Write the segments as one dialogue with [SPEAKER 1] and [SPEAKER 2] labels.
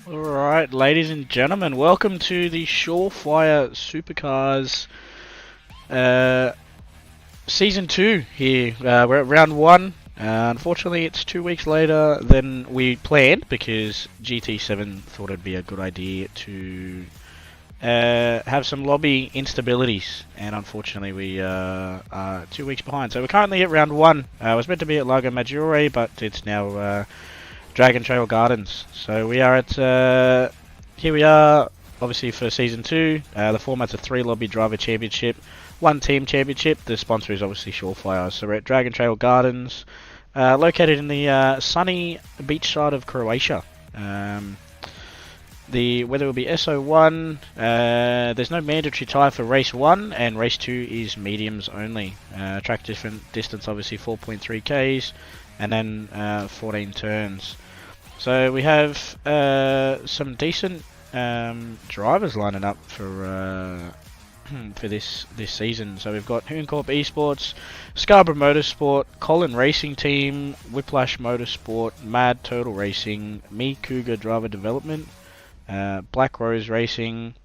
[SPEAKER 1] Alright, ladies and gentlemen, welcome to the Shawfire Supercars Season 2 here. We're at round 1. Unfortunately, it's 2 weeks later than we planned because GT7 thought it'd be a good idea to have some lobby instabilities, and unfortunately we are 2 weeks behind. So we're currently at round 1. It was meant to be at Lago Maggiore, but it's now Dragontrail Gardens. So we are at here we are obviously for season 2. The format's a 3 lobby driver championship, 1 team championship. The sponsor is obviously Shawfire. So we're at Dragontrail Gardens, located in the sunny beach side of Croatia. The weather will be SO1. There's no mandatory tyre for race 1, and race 2 is mediums only. Track distance obviously 4.3 Ks, and then 14 turns. So we have some decent drivers lining up for this season. So we've got Hooncorp Esports, Scarborough Motorsport, Colin Racing Team, Whiplash Motorsport, Mad Turtle Racing, Me Cougar Driver Development, Black Rose Racing,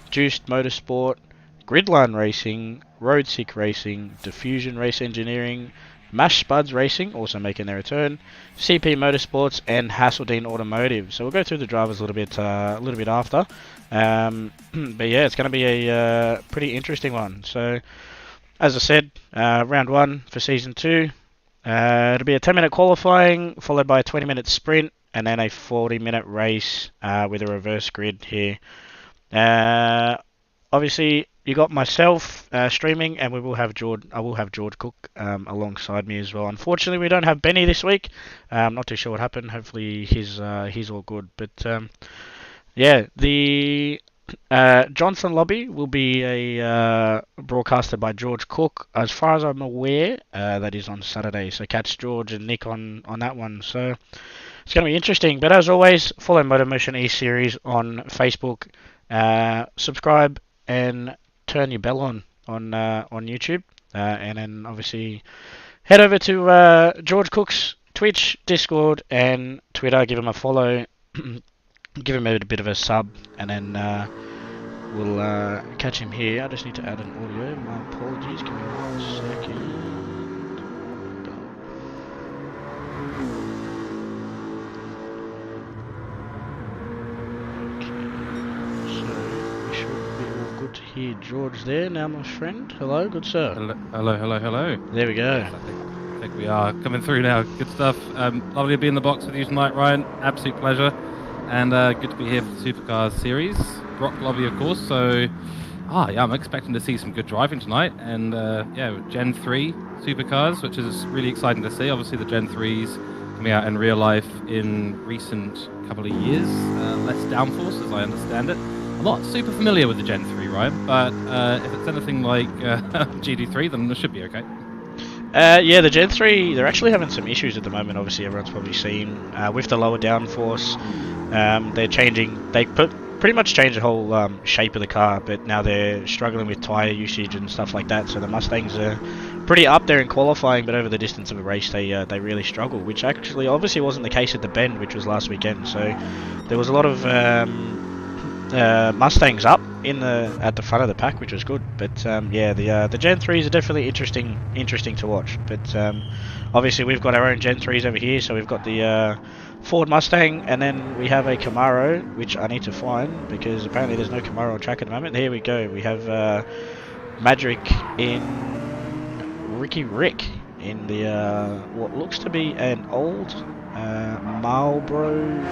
[SPEAKER 1] Juiced Motorsport, Gridline Racing, Road Sick Racing, Diffusion Race Engineering, Mash Spuds Racing, also making their return, CP Motorsports, and Hasseldine Automotive. So we'll go through the drivers a little bit after. But yeah, it's going to be a pretty interesting one. So, as I said, round 1 for season 2. It'll be a 10-minute qualifying, followed by a 20-minute sprint, and then a 40-minute race with a reverse grid here. Obviously, you got myself streaming, and I will have George Cooke alongside me as well. Unfortunately, we don't have Benny this week. I'm not too sure what happened. Hopefully, he's all good. But yeah, the Johnson lobby will be broadcasted by George Cooke. As far as I'm aware, that is on Saturday. So catch George and Nick on that one. So it's going to be interesting. But as always, follow MotorMotion E-Series on Facebook. Subscribe and turn your bell on YouTube, and then obviously head over to George Cooke's Twitch, Discord, and Twitter. Give him a follow, give him a bit of a sub, and then we'll catch him here. I just need to add an audio. My apologies. Give me 1 second. To hear George there now, my friend. Hello, good sir.
[SPEAKER 2] Hello.
[SPEAKER 1] There we go.
[SPEAKER 2] Yes, I think we are coming through now. Good stuff. Lovely to be in the box with you tonight, Ryan. Absolute pleasure. And good to be here for the Supercars Series. Brock lobby, of course. So, yeah, I'm expecting to see some good driving tonight. And yeah, Gen 3 Supercars, which is really exciting to see. Obviously, the Gen 3s coming out in real life in recent couple of years. Less downforce, as I understand it. I'm not super familiar with the Gen 3, Ryan, but if it's anything like GT3, then it should be okay.
[SPEAKER 1] Yeah, the Gen 3, they're actually having some issues at the moment. Obviously, everyone's probably seen with the lower downforce. They're changing. They pretty much changed the whole shape of the car, but now they're struggling with tyre usage and stuff like that. So the Mustangs are pretty up there in qualifying, but over the distance of a race, they really struggle, which actually obviously wasn't the case at the Bend, which was last weekend. So there was a lot of Mustangs up at the front of the pack, which was good. But yeah, the Gen 3s are definitely interesting to watch. But obviously we've got our own Gen 3s over here. So we've got the Ford Mustang, and then we have a Camaro, which I need to find because apparently there's no Camaro on track at the moment. Here we go. We have Madrick in Ricky Rick in the what looks to be an old Marlboro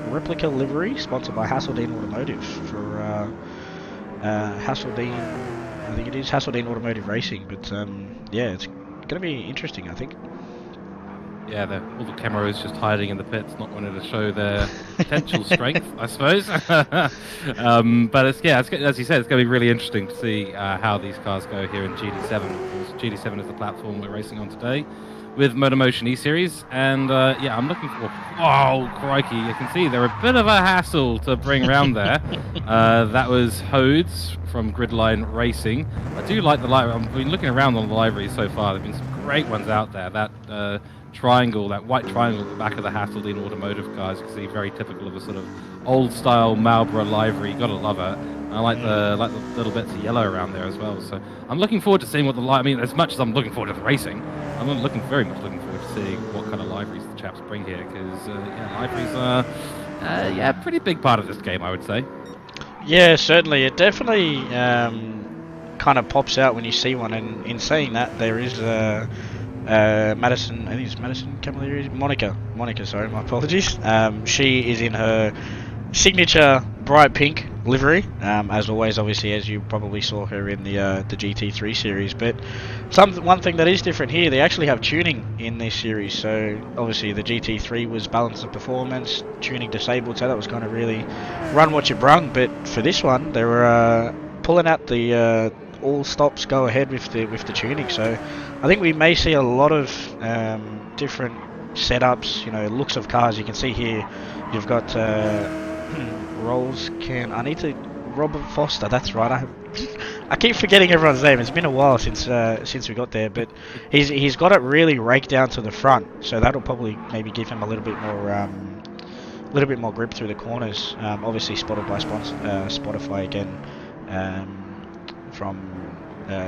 [SPEAKER 1] replica livery, sponsored by Hasseldine Automotive for Hasseldine. I think it is Hasseldine Automotive Racing. But yeah, it's going to be interesting, I think.
[SPEAKER 2] Yeah, all the Camaros just hiding in the pits, not wanting to show their potential strength, I suppose. But it's as you said, it's going to be really interesting to see how these cars go here in GT7. Of course, GT7 is the platform we're racing on today with MotorMotion E-Series, and yeah, I'm looking for. Oh, crikey! You can see they're a bit of a hassle to bring around there. That was Hodes from Gridline Racing. I do like the livery. I've been looking around on the liveries so far. There've been some great ones out there. That triangle, that white triangle at the back of the Hasselden automotive cars. You can see very typical of a sort of old-style Marlboro livery. You gotta love it. And I like the little bits of yellow around there as well. So I'm looking forward to seeing what I mean, as much as I'm looking forward to the racing, I'm very much looking forward to seeing what kind of liveries the chaps bring here, because liveries are a pretty big part of this game, I would say.
[SPEAKER 1] Yeah, certainly. It definitely kind of pops out when you see one, and in saying that, there is Madison, I think it's Madison Camilleri, Monica, sorry, my apologies. She is in her signature bright pink livery, as always, obviously, as you probably saw her in the GT3 series. But one thing that is different here, they actually have tuning in this series. So obviously the GT3 was balance of performance, tuning disabled, so that was kind of really run what you brung. But for this one, they were pulling out the all stops go ahead with the tuning. So I think we may see a lot of different setups, looks of cars. You can see here you've got I need to Robert Foster, that's right. I keep forgetting everyone's name. It's been a while since we got there, but he's got it really raked down to the front, so that'll probably maybe give him a little bit more grip through the corners. Obviously spotted by Spotify again, from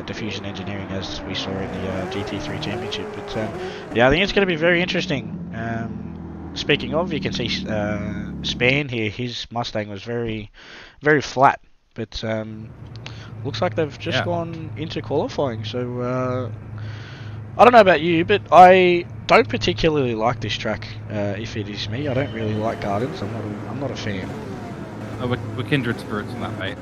[SPEAKER 1] Diffusion Engineering, as we saw in the GT3 Championship. But yeah, I think it's going to be very interesting. Speaking of, you can see Span here, his Mustang was very, very flat, but looks like they've just gone into qualifying. So I don't know about you, but I don't particularly like this track. If it is me, I don't really like gardens. I'm not a fan.
[SPEAKER 2] We're kindred spirits on that, mate.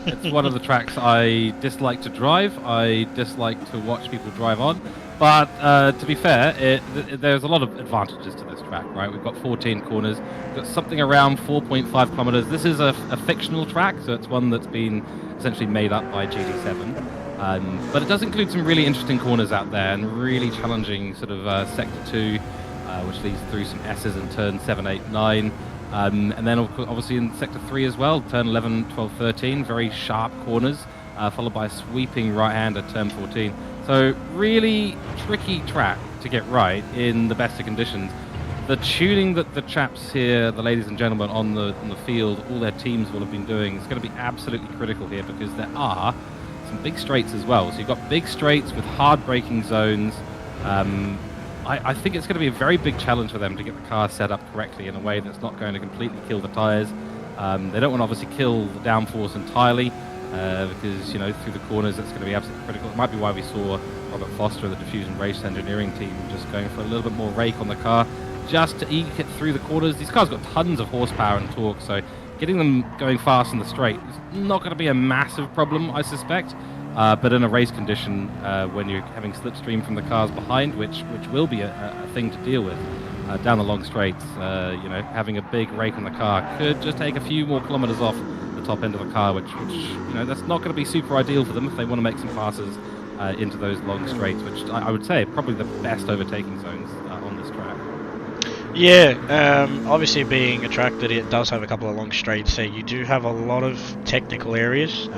[SPEAKER 2] It's one of the tracks I dislike to drive. I dislike to watch people drive on. But to be fair, there's a lot of advantages to this track, right? We've got 14 corners. We've got something around 4.5 kilometers. This is a fictional track, so it's one that's been essentially made up by GT7. But it does include some really interesting corners out there and really challenging sort of Sector 2, which leads through some S's in turn 7, 8, 9. And then obviously in Sector 3 as well, turn 11, 12, 13, very sharp corners, followed by a sweeping right-hand at turn 14. So really tricky track to get right in the best of conditions. The tuning that the chaps here, the ladies and gentlemen on the field, all their teams will have been doing is going to be absolutely critical here, because there are some big straights as well. So you've got big straights with hard braking zones. I think it's going to be a very big challenge for them to get the car set up correctly in a way that's not going to completely kill the tyres. They don't want to obviously kill the downforce entirely, because through the corners that's going to be absolutely critical. It might be why we saw Robert Foster of the Diffusion Race Engineering team just going for a little bit more rake on the car, just to eke it through the corners. These cars got tons of horsepower and torque, so getting them going fast in the straight is not going to be a massive problem, I suspect. But in a race condition, when you're having slipstream from the cars behind, which will be a thing to deal with down the long straights, having a big rake on the car could just take a few more kilometers off the top end of the car, which that's not going to be super ideal for them if they want to make some passes into those long straights, which I would say are probably the best overtaking zones on this track.
[SPEAKER 1] Yeah, obviously being a track that it does have a couple of long straights, so you do have a lot of technical areas.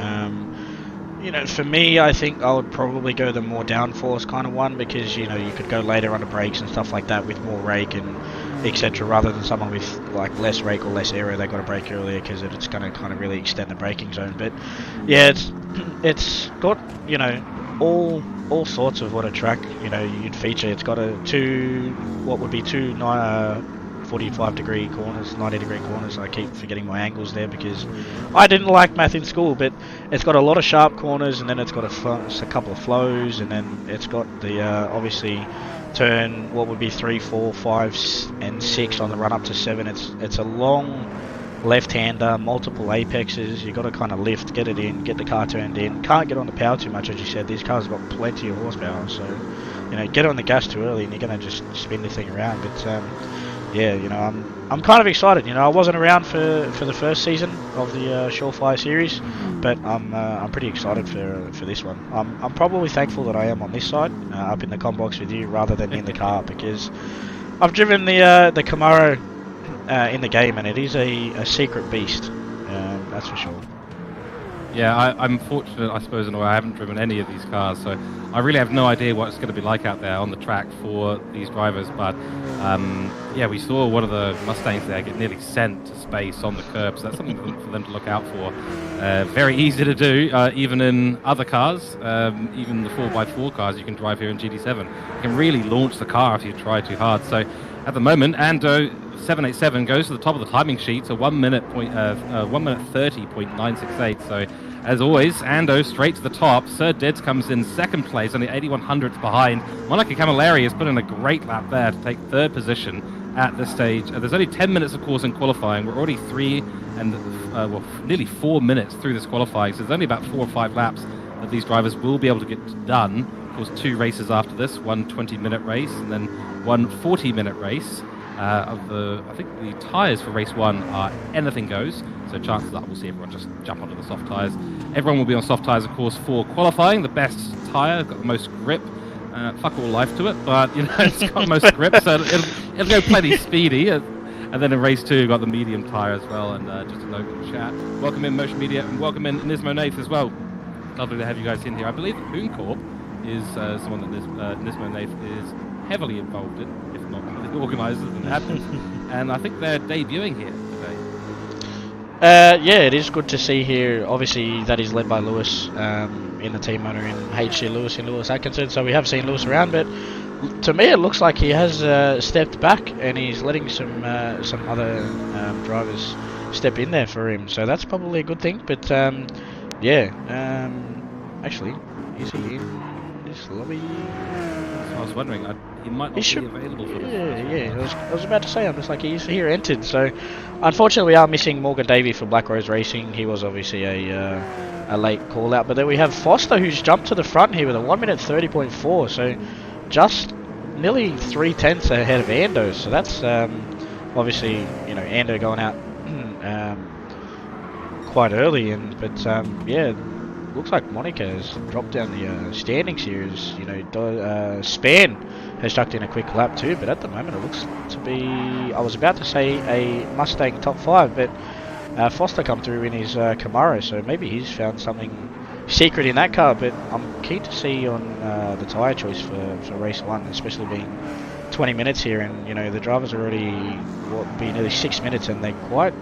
[SPEAKER 1] For me, I think I would probably go the more downforce kind of one, because you could go later under brakes and stuff like that with more rake and etc. rather than someone with like less rake or less aero. They got to brake earlier because it's going to kind of really extend the braking zone. But yeah, it's got all sorts of what a track you'd feature. It's got two 45 degree corners, 90 degree corners. I keep forgetting my angles there because I didn't like math in school, but it's got a lot of sharp corners, and then it's got a couple of flows, and then it's got the obviously turn 3, 4, 5 and 6 on the run up to 7. It's a long left-hander, multiple apexes. You got to kind of lift, get it in, get the car turned in. Can't get on the power too much, as you said. These cars have got plenty of horsepower, so get on the gas too early and you're going to just spin the thing around. But yeah, I'm kind of excited. I wasn't around for the first season of the Shawfire series, but I'm pretty excited for this one. I'm probably thankful that I am on this side, up in the comm box with you, rather than in the car, because I've driven the Camaro in the game, and it is a secret beast, that's for sure.
[SPEAKER 2] Yeah, I'm fortunate, I suppose, in a way. I haven't driven any of these cars, so I really have no idea what it's going to be like out there on the track for these drivers. But yeah, we saw one of the Mustangs there get nearly sent to space on the curb, so that's something for them to look out for. Very easy to do, even in other cars, even the 4x4 cars you can drive here in GT7. You can really launch the car if you try too hard. So at the moment, Ando 787 goes to the top of the timing sheet, so 1 minute 30.968. So as always, Ando straight to the top. Sir Dids comes in second place, only 81 hundredths behind. Monica Camilleri has put in a great lap there to take third position at this stage. There's only 10 minutes, of course, in qualifying. We're already nearly 4 minutes through this qualifying, so there's only about 4 or 5 laps that these drivers will be able to get done. Of course, 2 races after this, one 20-minute race and then one 40-minute race. I think the tyres for race 1 are anything goes, so chances are we'll see everyone just jump onto the soft tyres. Everyone will be on soft tyres, of course, for qualifying. The best tyre, got the most grip. Fuck all life to it, but you know it's got the most grip, so it'll go plenty speedy. And then in race 2, got the medium tyre as well. And just a note in the chat, welcome in Motion Media and welcome in Nismo Nath as well. Lovely to have you guys in here. I believe that Pooncorp is someone that Nismo Nath is heavily involved in, if not one of the organisers and admins. And I think they're debuting here today.
[SPEAKER 1] Yeah, it is good to see here. Obviously, that is led by Lewis in the team owner in HC Lewis and Lewis Atkinson. So we have seen Lewis around, but to me it looks like he has stepped back and he's letting some other drivers step in there for him. So that's probably a good thing. But actually, is he in this lobby?
[SPEAKER 2] I was wondering, he might not be available for this.
[SPEAKER 1] Yeah. I was about to say, I'm just like, he's here entered. So, unfortunately, we are missing Morgan Davey for Black Rose Racing. He was obviously a late call out. But then we have Foster, who's jumped to the front here with a 1 minute 30.4. So, just nearly 3/10 ahead of Ando. So that's obviously, you know, Ando going out quite early. But looks like Monica has dropped down the standings here. As you know, Span has chucked in a quick lap too, but at the moment it looks to be, I was about to say a Mustang top 5, but Foster come through in his Camaro, so maybe he's found something secret in that car. But I'm keen to see on the tyre choice for race 1, especially being 20 minutes here, and you know the drivers are already nearly 6 minutes, and they got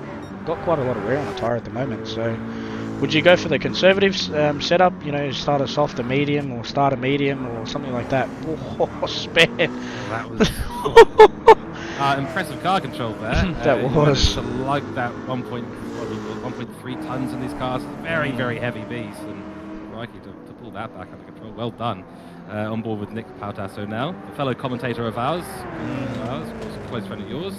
[SPEAKER 1] quite a lot of wear on the tyre at the moment. So would you go for the conservative setup, you know, start a soft, a medium, or start a medium, or something like that? Oh, Span.
[SPEAKER 2] That was impressive car control there.
[SPEAKER 1] That was.
[SPEAKER 2] To like that 1.3 tons in these cars. Very, very heavy beast. And crikey, to pull that back under control. Well done. On board with Nick Pautasso now, a fellow commentator of ours. Of course, a close friend of yours.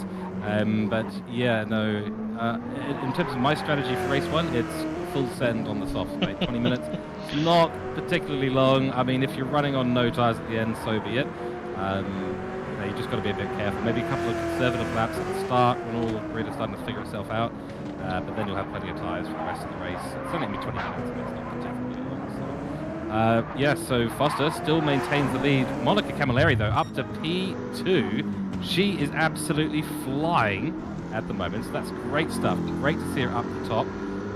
[SPEAKER 2] But yeah, no. In terms of my strategy for race 1, it's full send on the softs, mate. 20 minutes. It's not particularly long. I mean, if you're running on no tyres at the end, so be it. You just got to be a bit careful. Maybe a couple of conservative laps at the start when all really starting to figure itself out. But then you'll have plenty of tyres for the rest of the race. It's only going to be 20 minutes, but it's not particularly long. So Foster still maintains the lead. Monica Camilleri, though, up to P2. She is absolutely flying at the moment, so that's great stuff. Great to see her up the top.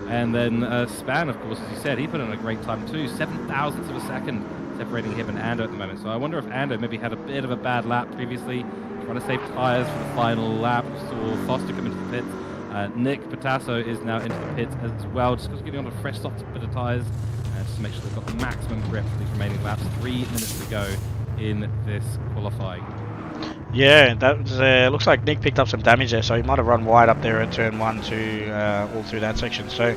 [SPEAKER 2] And then Span, of course, as you said, he put in a great time too. 7,000ths of a second separating him and Ando at the moment. So I wonder if Ando maybe had a bit of a bad lap previously, trying to save tyres for the final lap. We saw Foster come into the pits. Nick Pautasso is now into the pits as well, just because getting on a fresh soft bit of tyres, just to make sure they've got the maximum grip for these remaining laps. 3 minutes to go in this qualifying.
[SPEAKER 1] Yeah, that was, looks like Nick picked up some damage there, so he might have run wide up there at turn 1 to all through that section. So,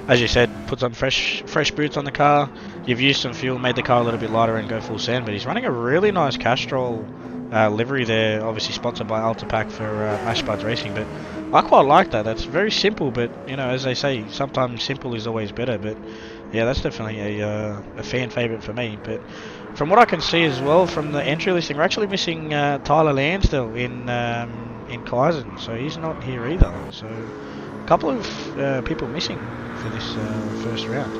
[SPEAKER 1] as you said, put some fresh boots on the car. You've used some fuel, made the car a little bit lighter and go full send. But he's running a really nice Castrol livery there, obviously sponsored by Ultipack for Mash Spuds Racing. But I quite like that. That's very simple, but you know, as they say, sometimes simple is always better. But yeah, that's definitely a fan favourite for me. But from what I can see as well from the entry listing, we're actually missing Tyler Lansdale in Kaizen, so he's not here either. So a couple of people missing for this first round.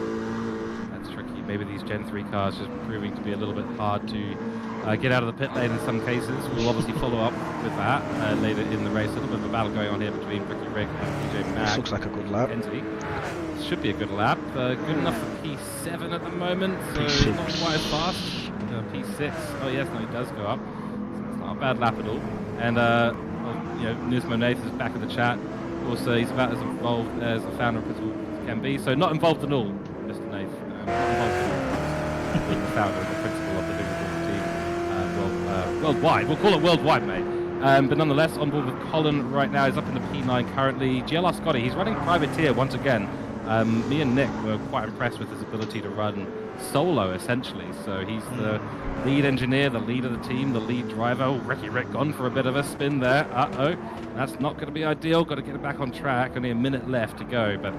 [SPEAKER 2] That's tricky. maybe these Gen 3 cars just proving to be a little bit hard to get out of the pit lane in some cases. We'll obviously follow up with that later in the race. A little bit of a battle going on here between Ricky Rick and PJ Mack.
[SPEAKER 1] This looks like a good lap.
[SPEAKER 2] Should be a good lap. Good enough for P7 at the moment, so
[SPEAKER 1] P6.
[SPEAKER 2] not quite as fast. P6. Oh yes, no, he does go up. So it's not a bad lap at all. And Nismo Nath is back in the chat. Also, he's about as involved as a founder and principal can be. So not involved at all, Mr. Nath. Not involved at all. The founder and the principal of the Liverpool team worldwide. We'll call it worldwide, mate. But nonetheless, on board with Colin right now. He's up in the P9 currently. GLR Scotty, he's running privateer once again. Me and Nick were quite impressed with his ability to run solo, essentially. So he's the lead engineer, the lead of the team, the lead driver. Oh, Ricky Rick gone for a bit of a spin there. Uh-oh, that's not going to be ideal. Got to get it back on track. Only a minute left to go, but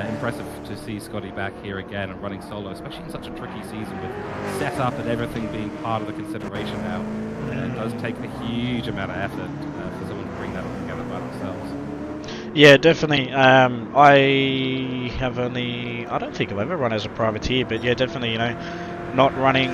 [SPEAKER 2] impressive to see Scotty back here again and running solo, especially in such a tricky season with setup and everything being part of the consideration now. It does take a huge amount of effort for someone to bring that all together by themselves.
[SPEAKER 1] Yeah, definitely. I don't think I've ever run as a privateer, but yeah, definitely, not running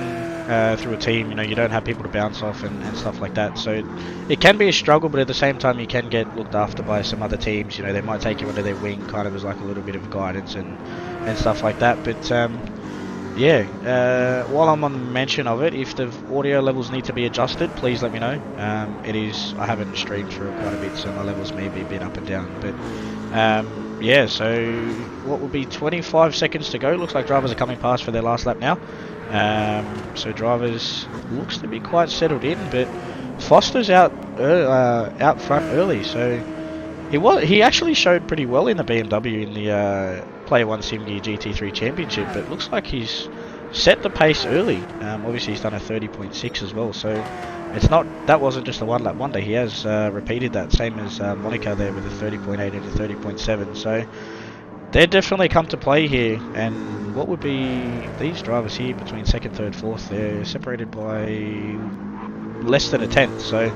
[SPEAKER 1] through a team, you don't have people to bounce off and stuff like that. So it can be a struggle, but at the same time, you can get looked after by some other teams. They might take you under their wing, kind of as like a little bit of guidance and stuff like that. But yeah, while I'm on the mention of it, if the audio levels need to be adjusted, please let me know. I haven't streamed for quite a bit, so my levels may be a bit up and down. But yeah, so what will be 25 seconds to go? Looks like drivers are coming past for their last lap now. So drivers looks to be quite settled in, but Foster's out front early, so he actually showed pretty well in the BMW in the Player One Sim Gear GT3 Championship, but looks like he's set the pace early. Obviously he's done a 30.6 as well, so that wasn't just a one lap wonder. He has repeated that, same as Monica there with a 30.8 and a 30.7. So they're definitely come to play here. And what would be these drivers here between second, third, fourth? They're separated by less than a tenth, so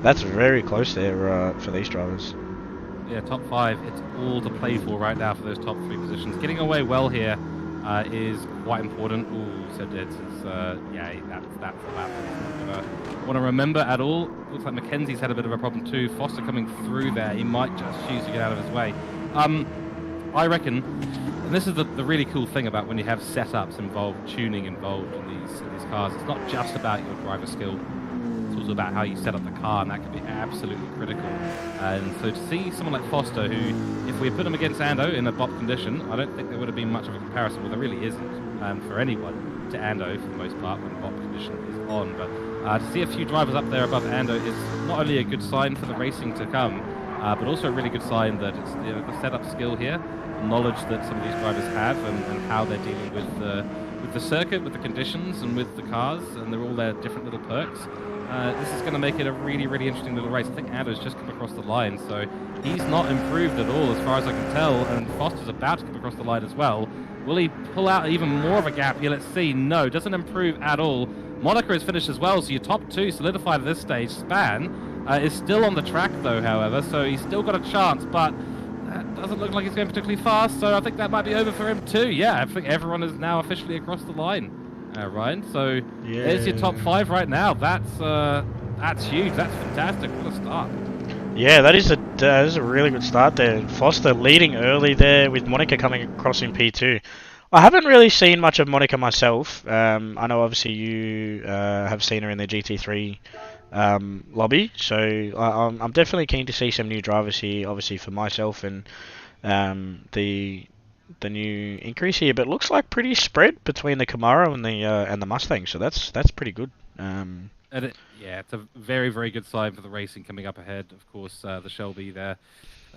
[SPEAKER 1] that's very close there for these drivers.
[SPEAKER 2] Yeah, top 5, it's all to play for right now for those top 3 positions. Getting away well here is quite important. Ooh, so dead. Yeah, that's a lap that want to remember at all. Looks like Mackenzie's had a bit of a problem too. Foster coming through there. He might just choose to get out of his way. I reckon, and this is the really cool thing about when you have setups involved, tuning involved in these cars. It's not just about your driver skill. It's also about how you set up the car, and that can be absolutely critical. And so to see someone like Foster, who, if we had put him against Ando in a bop condition, I don't think there would have been much of a comparison. Well, there really isn't for anyone to Ando for the most part when the bop condition is on. But to see a few drivers up there above Ando is not only a good sign for the racing to come, but also a really good sign that it's the setup skill here, knowledge that some of these drivers have, and how they're dealing with the circuit, with the conditions, and with the cars, and they're all their different little perks. This is going to make it a really, really interesting little race. I think Ando's just come across the line, so he's not improved at all as far as I can tell, and Foster's about to come across the line as well. Will he pull out even more of a gap here? Let's see. No, doesn't improve at all. Monica is finished as well, so your top 2 solidified at this stage. Span is still on the track, though, however, so he's still got a chance, but that doesn't look like he's going particularly fast, so I think that might be over for him too. Yeah, I think everyone is now officially across the line. Ryan, so there's your top 5 right now. That's huge. That's fantastic. What a start.
[SPEAKER 1] Yeah, that is a really good start there. Foster leading early there with Monica coming across in P2. I haven't really seen much of Monica myself. I know obviously you have seen her in the GT3 lobby, so I'm definitely keen to see some new drivers here, obviously for myself and the new increase here, but looks like pretty spread between the Camaro and the Mustang, so that's pretty good.
[SPEAKER 2] Yeah, it's a very, very good sign for the racing coming up ahead. Of course, the Shelby there,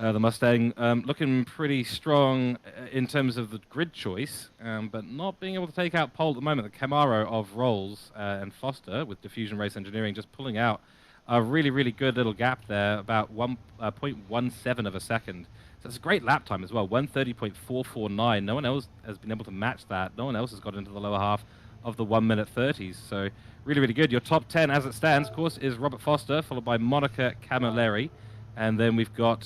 [SPEAKER 2] the Mustang looking pretty strong in terms of the grid choice, but not being able to take out pole at the moment. The Camaro of Rolls and Foster with Diffusion Race Engineering just pulling out a really, really good little gap there, about 1.17 of a second. So it's a great lap time as well, 1:30.449. No one else has been able to match that. No one else has got into the lower half of the 1-minute 30s. So really, really good. Your top 10 as it stands, of course, is Robert Foster, followed by Monica Camilleri, And then we've got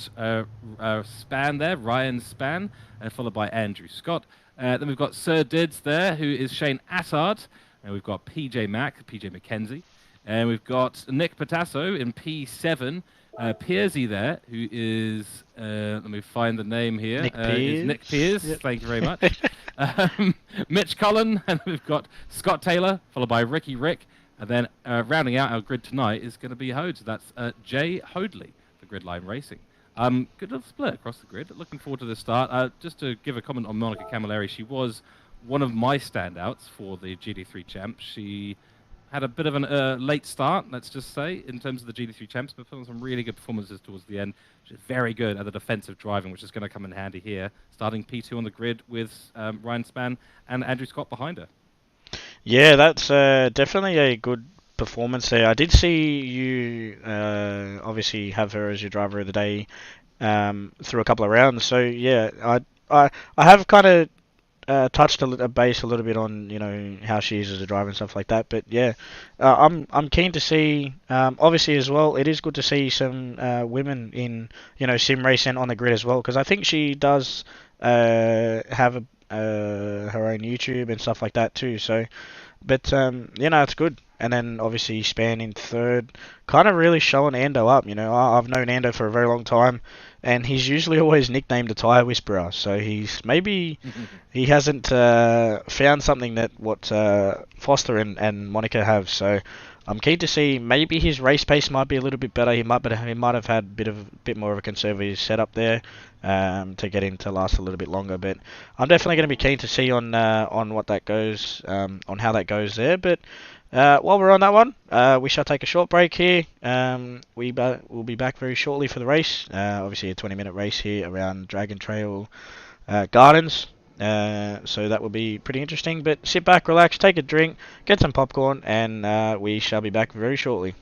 [SPEAKER 2] Span there, Ryan Span, followed by Andrew Scott. Then we've got Sir Dids there, who is Shane Attard. And we've got PJ McKenzie. And we've got Nick Pautasso in P7. Piersey there, who is, let me find the name here. Nick Pears. Yep. Thank you very much. Mitch Cullen, and we've got Scott Taylor, followed by Ricky Rick. And then rounding out our grid tonight is going to be Hode. So that's Jay Hoadley for Gridline Racing. Good little split across the grid. Looking forward to the start. Just to give a comment on Monica Camilleri, she was one of my standouts for the GT3 Champs. She had a bit of a late start, let's just say, in terms of the GT3 Champs, but put some really good performances towards the end. She's very good at the defensive driving, which is going to come in handy here, starting P2 on the grid with Ryan Span and Andrew Scott behind her.
[SPEAKER 1] Yeah, that's definitely a good performance there. I did see you obviously have her as your driver of the day through a couple of rounds. So yeah, I have kind of touched a base a little bit on, you know, how she is as a driver and stuff like that. But yeah, I'm keen to see. Obviously as well, it is good to see some women in, you know, sim racing on the grid as well, because I think she does have her own YouTube and stuff like that too. So, but you know, it's good. And then obviously Span in third, kind of really showing Ando up. You know, I've known Ando for a very long time, and he's usually always nicknamed the Tyre Whisperer. So he's maybe he hasn't found something that what Foster and Monica have. So I'm keen to see, maybe his race pace might be a little bit better. He might have had a bit more of a conservative setup there to get him to last a little bit longer. But I'm definitely going to be keen to see on what that goes, on how that goes there. But while we're on that one, we shall take a short break here. We'll be back very shortly for the race. Obviously a 20-minute race here around Dragontrail Gardens. So that will be pretty interesting. But sit back, relax, take a drink, get some popcorn, and we shall be back very shortly.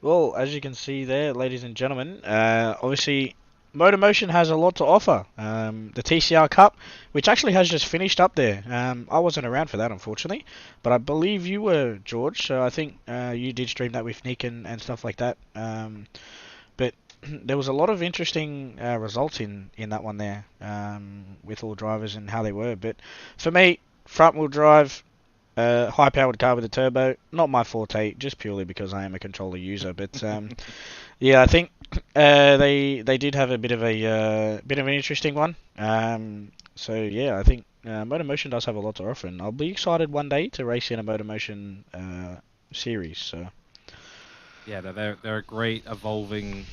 [SPEAKER 1] Well, as you can see there, ladies and gentlemen, obviously MotorMotion has a lot to offer. The TCR Cup, which actually has just finished up there. I wasn't around for that, unfortunately, but I believe you were, George, so I think you did stream that with Nick and stuff like that. But there was a lot of interesting results in that one there, with all drivers and how they were. But for me, front-wheel drive, high-powered car with a turbo, not my forte, just purely because I am a controller user. But yeah, I think they did have a bit of an interesting one. So yeah, I think MotorMotion does have a lot to offer, and I'll be excited one day to race in a MotorMotion series. So
[SPEAKER 2] yeah, they're a great evolving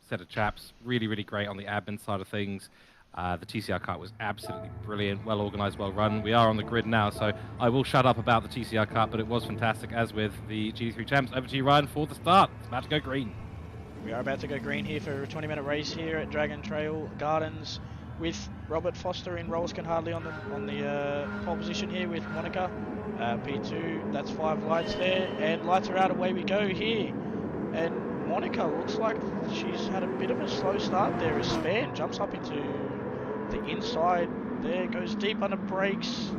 [SPEAKER 2] set of chaps. Really, really great on the admin side of things. The TCR Cup was absolutely brilliant, well organised, well run. We are on the grid now, so I will shut up about the TCR Cup, but it was fantastic, as with the GT3 Champs. Over to you, Ryan, for the start. It's about to go green.
[SPEAKER 1] We are about to go green here for a 20-minute race here at Dragontrail Gardens with Robert Foster in Rolskin Hardley on the pole position here with Monica. P2, that's 5 lights there, and lights are out, away we go here. And Monica looks like she's had a bit of a slow start there as Span jumps up into the inside there, goes deep under brakes.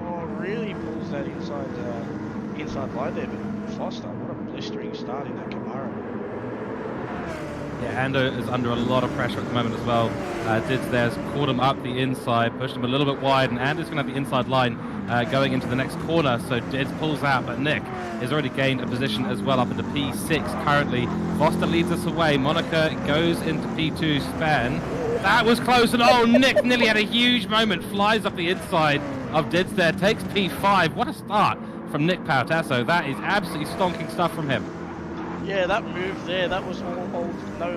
[SPEAKER 1] Oh, really pulls that inside line there, but Foster, what a blistering start in that Camaro.
[SPEAKER 2] Yeah, Ando is under a lot of pressure at the moment as well. Dids there's caught him up the inside, pushed him a little bit wide, and Ando's going to have the inside line going into the next corner, so Dids pulls out, but Nick has already gained a position as well up into P6 currently. Foster leads us away. Monica goes into P2 Span. That was close, and oh, Nick nearly had a huge moment, flies up the inside of Dids there, takes P5. What a start from Nick Pautasso. That is absolutely stonking stuff from him.
[SPEAKER 1] Yeah, that move there, that was no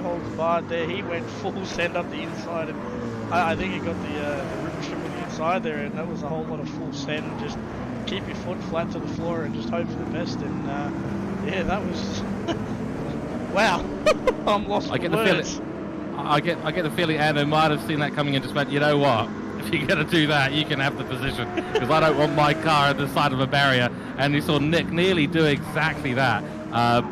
[SPEAKER 1] holds barred there. He went full send up the inside, and I think he got the rip strip on the inside there, and that was a whole lot of full send. Just keep your foot flat to the floor and just hope for the best. And yeah, that was wow. I'm lost for words.
[SPEAKER 2] I get the feeling Ando might have seen that coming in, just went, you know what? If you're going to do that, you can have the position, because I don't want my car at the side of a barrier. And you saw Nick nearly do exactly that.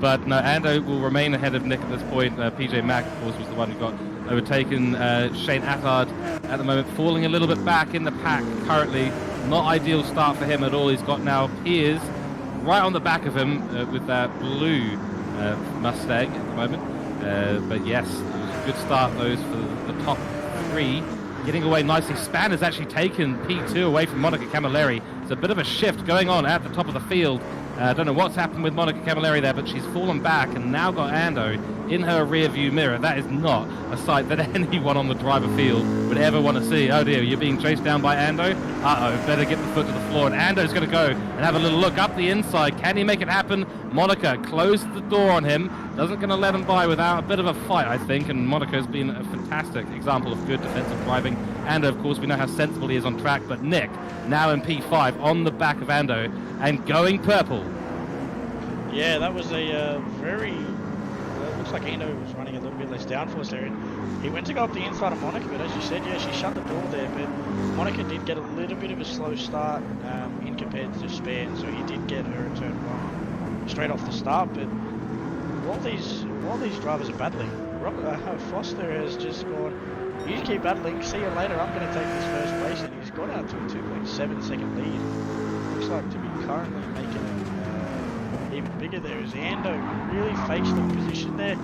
[SPEAKER 2] But no, Ando will remain ahead of Nick at this point. PJ Mack, of course, was the one who got overtaken. Shane Attard at the moment falling a little bit back in the pack currently. Not ideal start for him at all. He's got now Piers right on the back of him with that blue Mustang at the moment. But yes, it was a good start, those for the top 3. Getting away nicely. Span has actually taken P2 away from Monica Camilleri. It's a bit of a shift going on at the top of the field. I don't know what's happened with Monica Camilleri there, but she's fallen back and now got Ando in her rear view mirror. That is not a sight that anyone on the driver field would ever want to see. Oh dear, you're being chased down by Ando? Uh-oh, better get the foot to the floor. And Ando's going to go and have a little look up the inside. Can he make it happen? Monica closed the door on him. Doesn't going to let him by without a bit of a fight, I think. And Monica's been a fantastic example of good defensive driving. Ando, of course, we know how sensible he is on track. But Nick, now in P5, on the back of Ando and going purple.
[SPEAKER 1] Yeah, that was a very... Well, it looks like Ando was running a little bit less downforce there. And he went to go up the inside of Monica, but as you said, yeah, she shut the door there. But Monica did get a little bit of a slow start in compared to Span, so he did get her in turn 1 straight off the start. But while these drivers are battling, Foster has just gone, you keep battling, see you later, I'm going to take this first place, and he's got out to a 2.7 second lead. Looks like to be currently making it even bigger there as Ando really fakes the position there.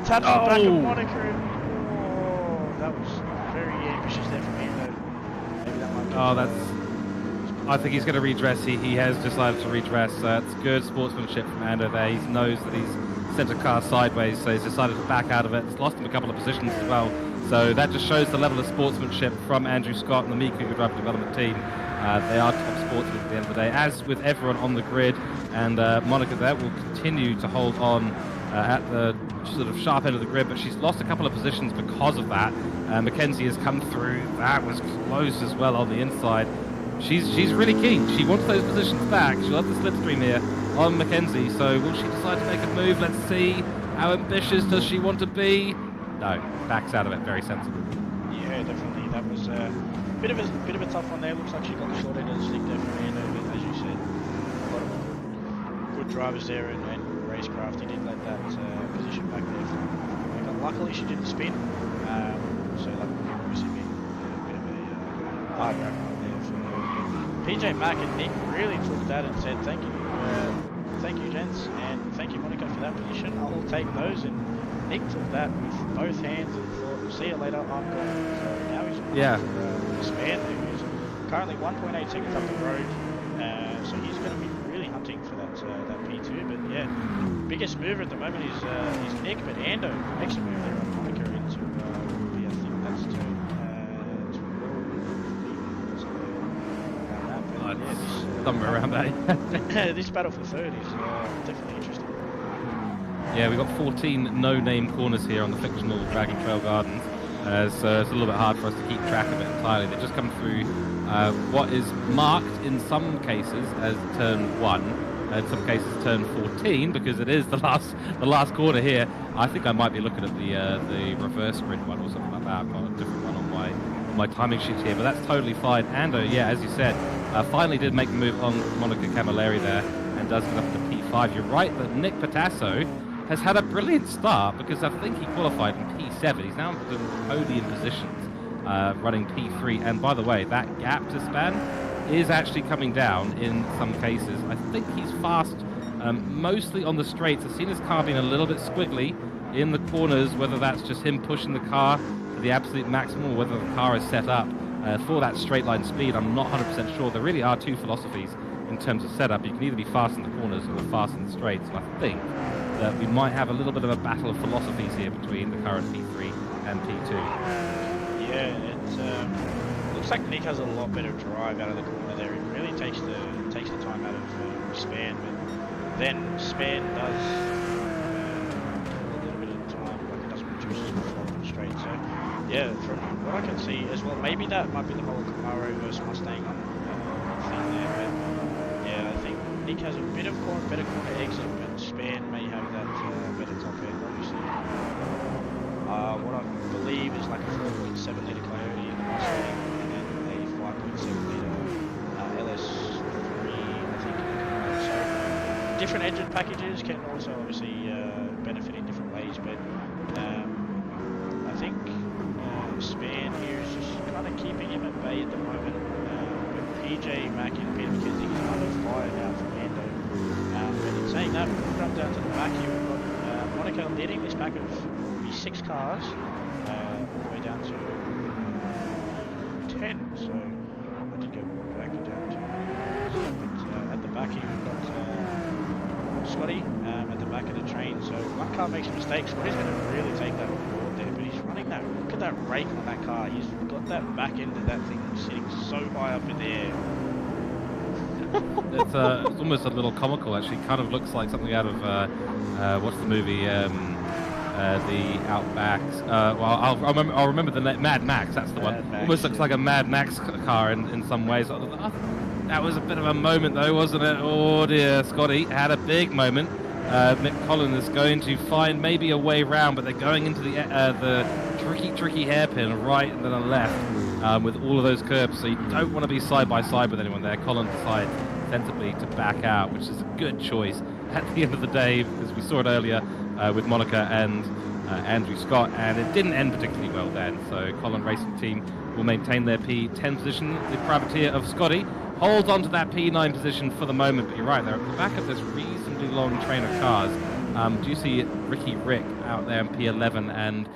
[SPEAKER 1] Taps the back of Monica. Oh, that was very ambitious there from Ando. Maybe that might go.
[SPEAKER 2] I think he's going to redress. He has decided to redress. It's good sportsmanship from Ando there. He knows that he's sent a car sideways, so he's decided to back out of it. It's lost him a couple of positions as well. So that just shows the level of sportsmanship from Andrew Scott and the Me Cooke driver development team. They are top sportsmen at the end of the day, as with everyone on the grid. And Monica there will continue to hold on at the sort of sharp end of the grid, but she's lost a couple of positions because of that. Mackenzie has come through. That was close as well on the inside. She's really keen. She wants those positions back. She'll have the slipstream here on Mackenzie. So will she decide to make a move? Let's see. How ambitious does she want to be? No, backs out of it. Very sensible.
[SPEAKER 1] Yeah, definitely. That was a bit of a tough one there. Looks like she got the short end of the stick there from Ando, but as you said, a lot of good drivers there and racecraft. He did let that position back there from Monica. Luckily, she didn't spin, so that would obviously be a bit of a hard wrap up there for PJ Mack and Nick. Really took that and said thank you gents, and thank you Monica for that position. I'll take those, and Nick took that with both hands and thought, see you later, I'm gone. So now he's on Span, who's currently 1.8 seconds up the road, so he's going to be really hunting for that P2. But yeah, biggest mover at the moment is Nick, but Ando makes a move there on Monica into I think that's
[SPEAKER 2] somewhere around that.
[SPEAKER 1] This battle for third is definitely interesting.
[SPEAKER 2] Yeah, we've got 14 no-name corners here on the fictional Dragontrail Gardens, so it's a little bit hard for us to keep track of it entirely. They just come through what is marked in some cases as turn 1, in some cases turn 14, because it is the last corner here. I think I might be looking at the reverse grid one or something like that. I've got a different one on my timing sheet here, but that's totally fine. Ando, yeah, as you said, finally did make the move on Monica Camilleri there, and does get up to P5. You're right that Nick Pautasso has had a brilliant start, because I think he qualified in P7. He's now in podium positions, running P3. And by the way, that gap to span is actually coming down in some cases. I think he's fast, mostly on the straights. I've seen his car being a little bit squiggly in the corners, whether that's just him pushing the car to the absolute maximum, or whether the car is set up for that straight line speed. I'm not 100% sure. There really are two philosophies in terms of setup. You can either be fast in the corners or fast in the straights. And I think that we might have a little bit of a battle of philosophies here between the current P3 and P2.
[SPEAKER 1] Yeah, it looks like Nick has a lot better drive out of the corner there. It really takes the time out of Span, but then Span does a little bit of time, like it doesn't produce as much on the straight. So yeah, from what I can see as well, maybe that might be the whole Camaro versus Mustang thing there, but yeah, I think Nick has a bit of better corner exit, but Span may have that better top end, obviously. What I believe is like a 4.7 litre Coyote in the Mustang, and then a 5.7 litre LS3, I think. So different engine packages can also obviously benefit in different ways, but I think Span here is just kind of keeping him at bay at the moment. But PJ Mack and Peter McKenzie is under fire now from Ando. But in saying that, we'll drop down to the back here. We've got Monaco leading this pack of 6 cars, all the way down to 10. So I did go back down to. But at the back here we've got Scotty at the back of the train. So one car makes a mistake, Scotty's going to really take that on board there. But he's running that. Look at that rake on that car. He's got that back end of that thing sitting so high up in the air.
[SPEAKER 2] It's almost a little comical, actually. Kind of looks like something out of what's the movie? The Outbacks. Well, I'll remember the Mad Max. That's the one.
[SPEAKER 1] Max,
[SPEAKER 2] almost looks like a Mad Max car in some ways. That was a bit of a moment, though, wasn't it? Oh dear, Scotty had a big moment. Mick Collins is going to find maybe a way round, but they're going into the tricky hairpin right and then a left with all of those curbs. So you don't want to be side by side with anyone there. Collins decides sensibly to back out, which is a good choice at the end of the day, because we saw it earlier with Monica and Andrew Scott, and it didn't end particularly well then. So Colin Racing Team will maintain their P10 position. The privateer of Scotty holds on to that P9 position for the moment, but you're right, they're at the back of this reasonably long train of cars. Do you see Ricky Rick out there in P11 and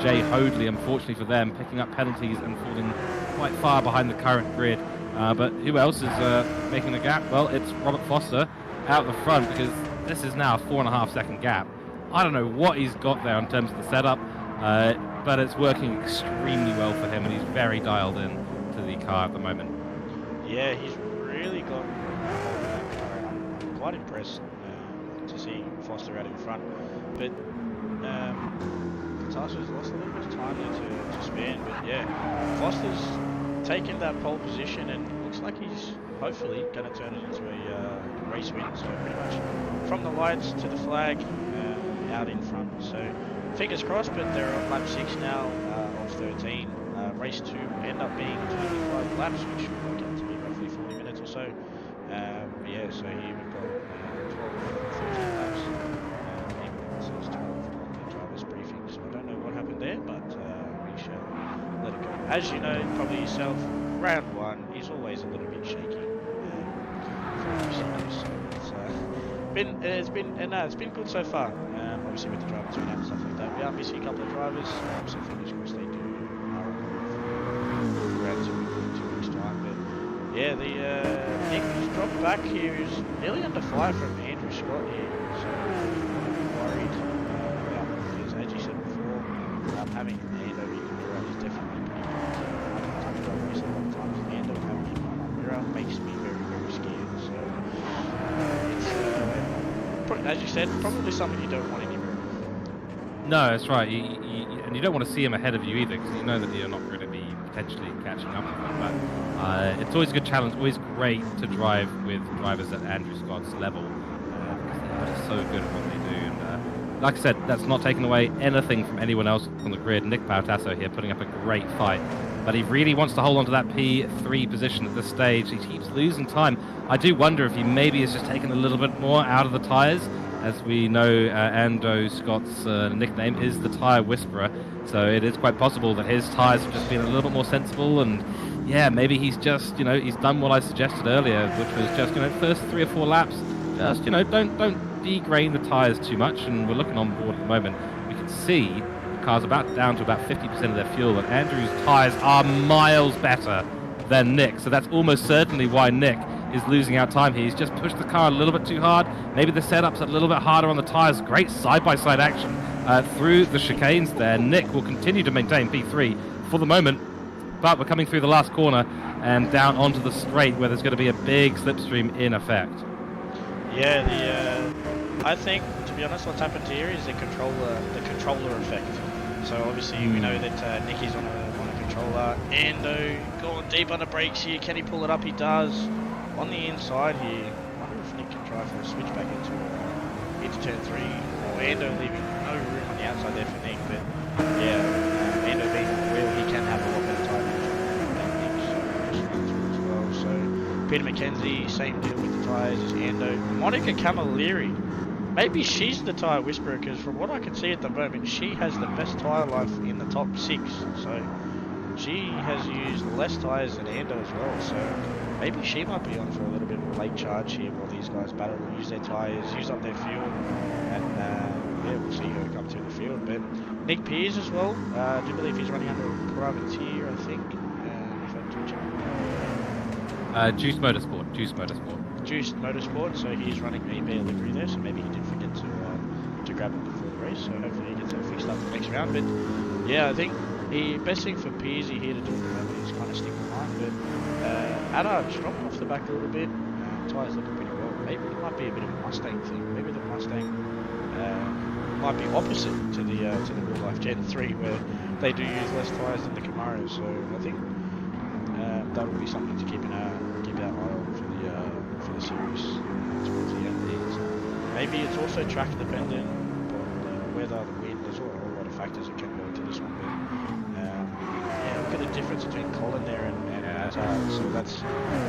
[SPEAKER 2] Jay Hoadley, unfortunately for them, picking up penalties and falling quite far behind the current grid. But who else is making the gap? Well, it's Robert Foster out the front, because this is now a 4.5 second gap. I don't know what he's got there in terms of the setup, but it's working extremely well for him, and he's very dialed in to the car at the moment. Yeah, he's really got that car. I'm quite impressed to see Foster out in front. But Tasso's lost a little bit of time there to Span. But yeah, Foster's taken that pole position, and looks like he's hopefully going to turn it into a race win. So pretty much from the lights to the flag, out in front. So fingers crossed, but they're on lap 6 now of 13. Race 2 end up being 25 laps, which will work out to be roughly 40 minutes or so. Yeah, so here we've got 12 13 laps. It says 12 on the driver's briefing, so I don't know what happened there, but we shall let it go. As you know, probably yourself, round 1 is always a little bit shaky. It's been good so far. Obviously with the driver turnout and stuff like that. We are missing a couple of drivers, so fingers crossed they do around 2 weeks time. But yeah, the Nick has dropped back here is nearly under fire from Andrew Scott here, so I'm worried about, because as you said before, having Ando in the mirror is definitely pretty good. I've touched on this a lot of times. Ando having him on my mirror makes me very, very scared. So it's as you said, probably something you don't want in your mirror. No, that's right. And you don't want to see him ahead of you either, because you know that you're not going to be potentially catching up with them. But it's always a good challenge, always great to drive with drivers at Andrew Scott's level, because they're just so good at what they do. And like I said, that's not taking away anything from anyone else on the grid. Nick Pautasso here putting up a great fight, but he really wants to hold on to that P3 position at this stage. He keeps losing time. I do wonder if he maybe is just taking a little bit more out of the tyres. As we know, Ando Scott's nickname is the Tyre Whisperer, so it is quite possible that his tyres have just been a little bit more sensible, and yeah, maybe he's just, he's done what I suggested earlier, which was just, first 3 or 4 laps, just, don't degrain the tyres too much. And we're looking on board at the moment. We can see the car's down to about 50% of their fuel, and Andrew's tyres are miles better than Nick, so that's almost certainly why Nick is losing out time here. He's just pushed the car a little bit too hard. Maybe the setup's a little bit harder on the tyres. Great side-by-side action through the chicanes there. Nick will continue to maintain P3 for the moment, but we're coming through the last corner and down onto the straight where there's going to be a big slipstream in effect.
[SPEAKER 1] Yeah, I think, to be honest, what's happened here is the controller effect. So obviously we know that Nicky's on a controller. Ando going deep on the brakes here. Can he pull it up? He does. On the inside here, I wonder if Nick can try for a switch back into turn 3. Or Ando leaving no room on the outside there for Nick, but yeah, Ando being where he can have a lot better time than Nick, so just runs through as well. So Peter McKenzie, same deal with the tyres as Ando. Monica Camilleri, maybe she's the tyre whisperer, because from what I can see at the moment, she has the best tyre life in the top 6. So she has used less tyres than Ando as well. So maybe she might be on for a little bit of a late charge here while these guys battle, use their tyres, use up their fuel, and yeah, we'll see her come through the field. But Nick Pears as well, I do believe he's running under a privateer, I think, if I do check.
[SPEAKER 2] Juice Motorsport.
[SPEAKER 1] Juice Motorsport, so he's running a bare livery there, so maybe he did forget to grab it before the race, so hopefully he gets that fixed up the next round. But yeah, I think the best thing for Pearsy here to do at the moment is kind of stick behind, but Adard's dropping off the back a little bit. Tyres looking pretty well. Maybe it might be a bit of a Mustang thing. Maybe the Mustang might be opposite to the real life Gen 3, where they do use less tyres than the Camaro. So I think that will be something to keep an eye on for the series towards the end there. So maybe it's also track dependent, but the weather, the wind, there's a whole lot of factors that can go into this one. But yeah, look at the difference between Colin there and Azar. So that's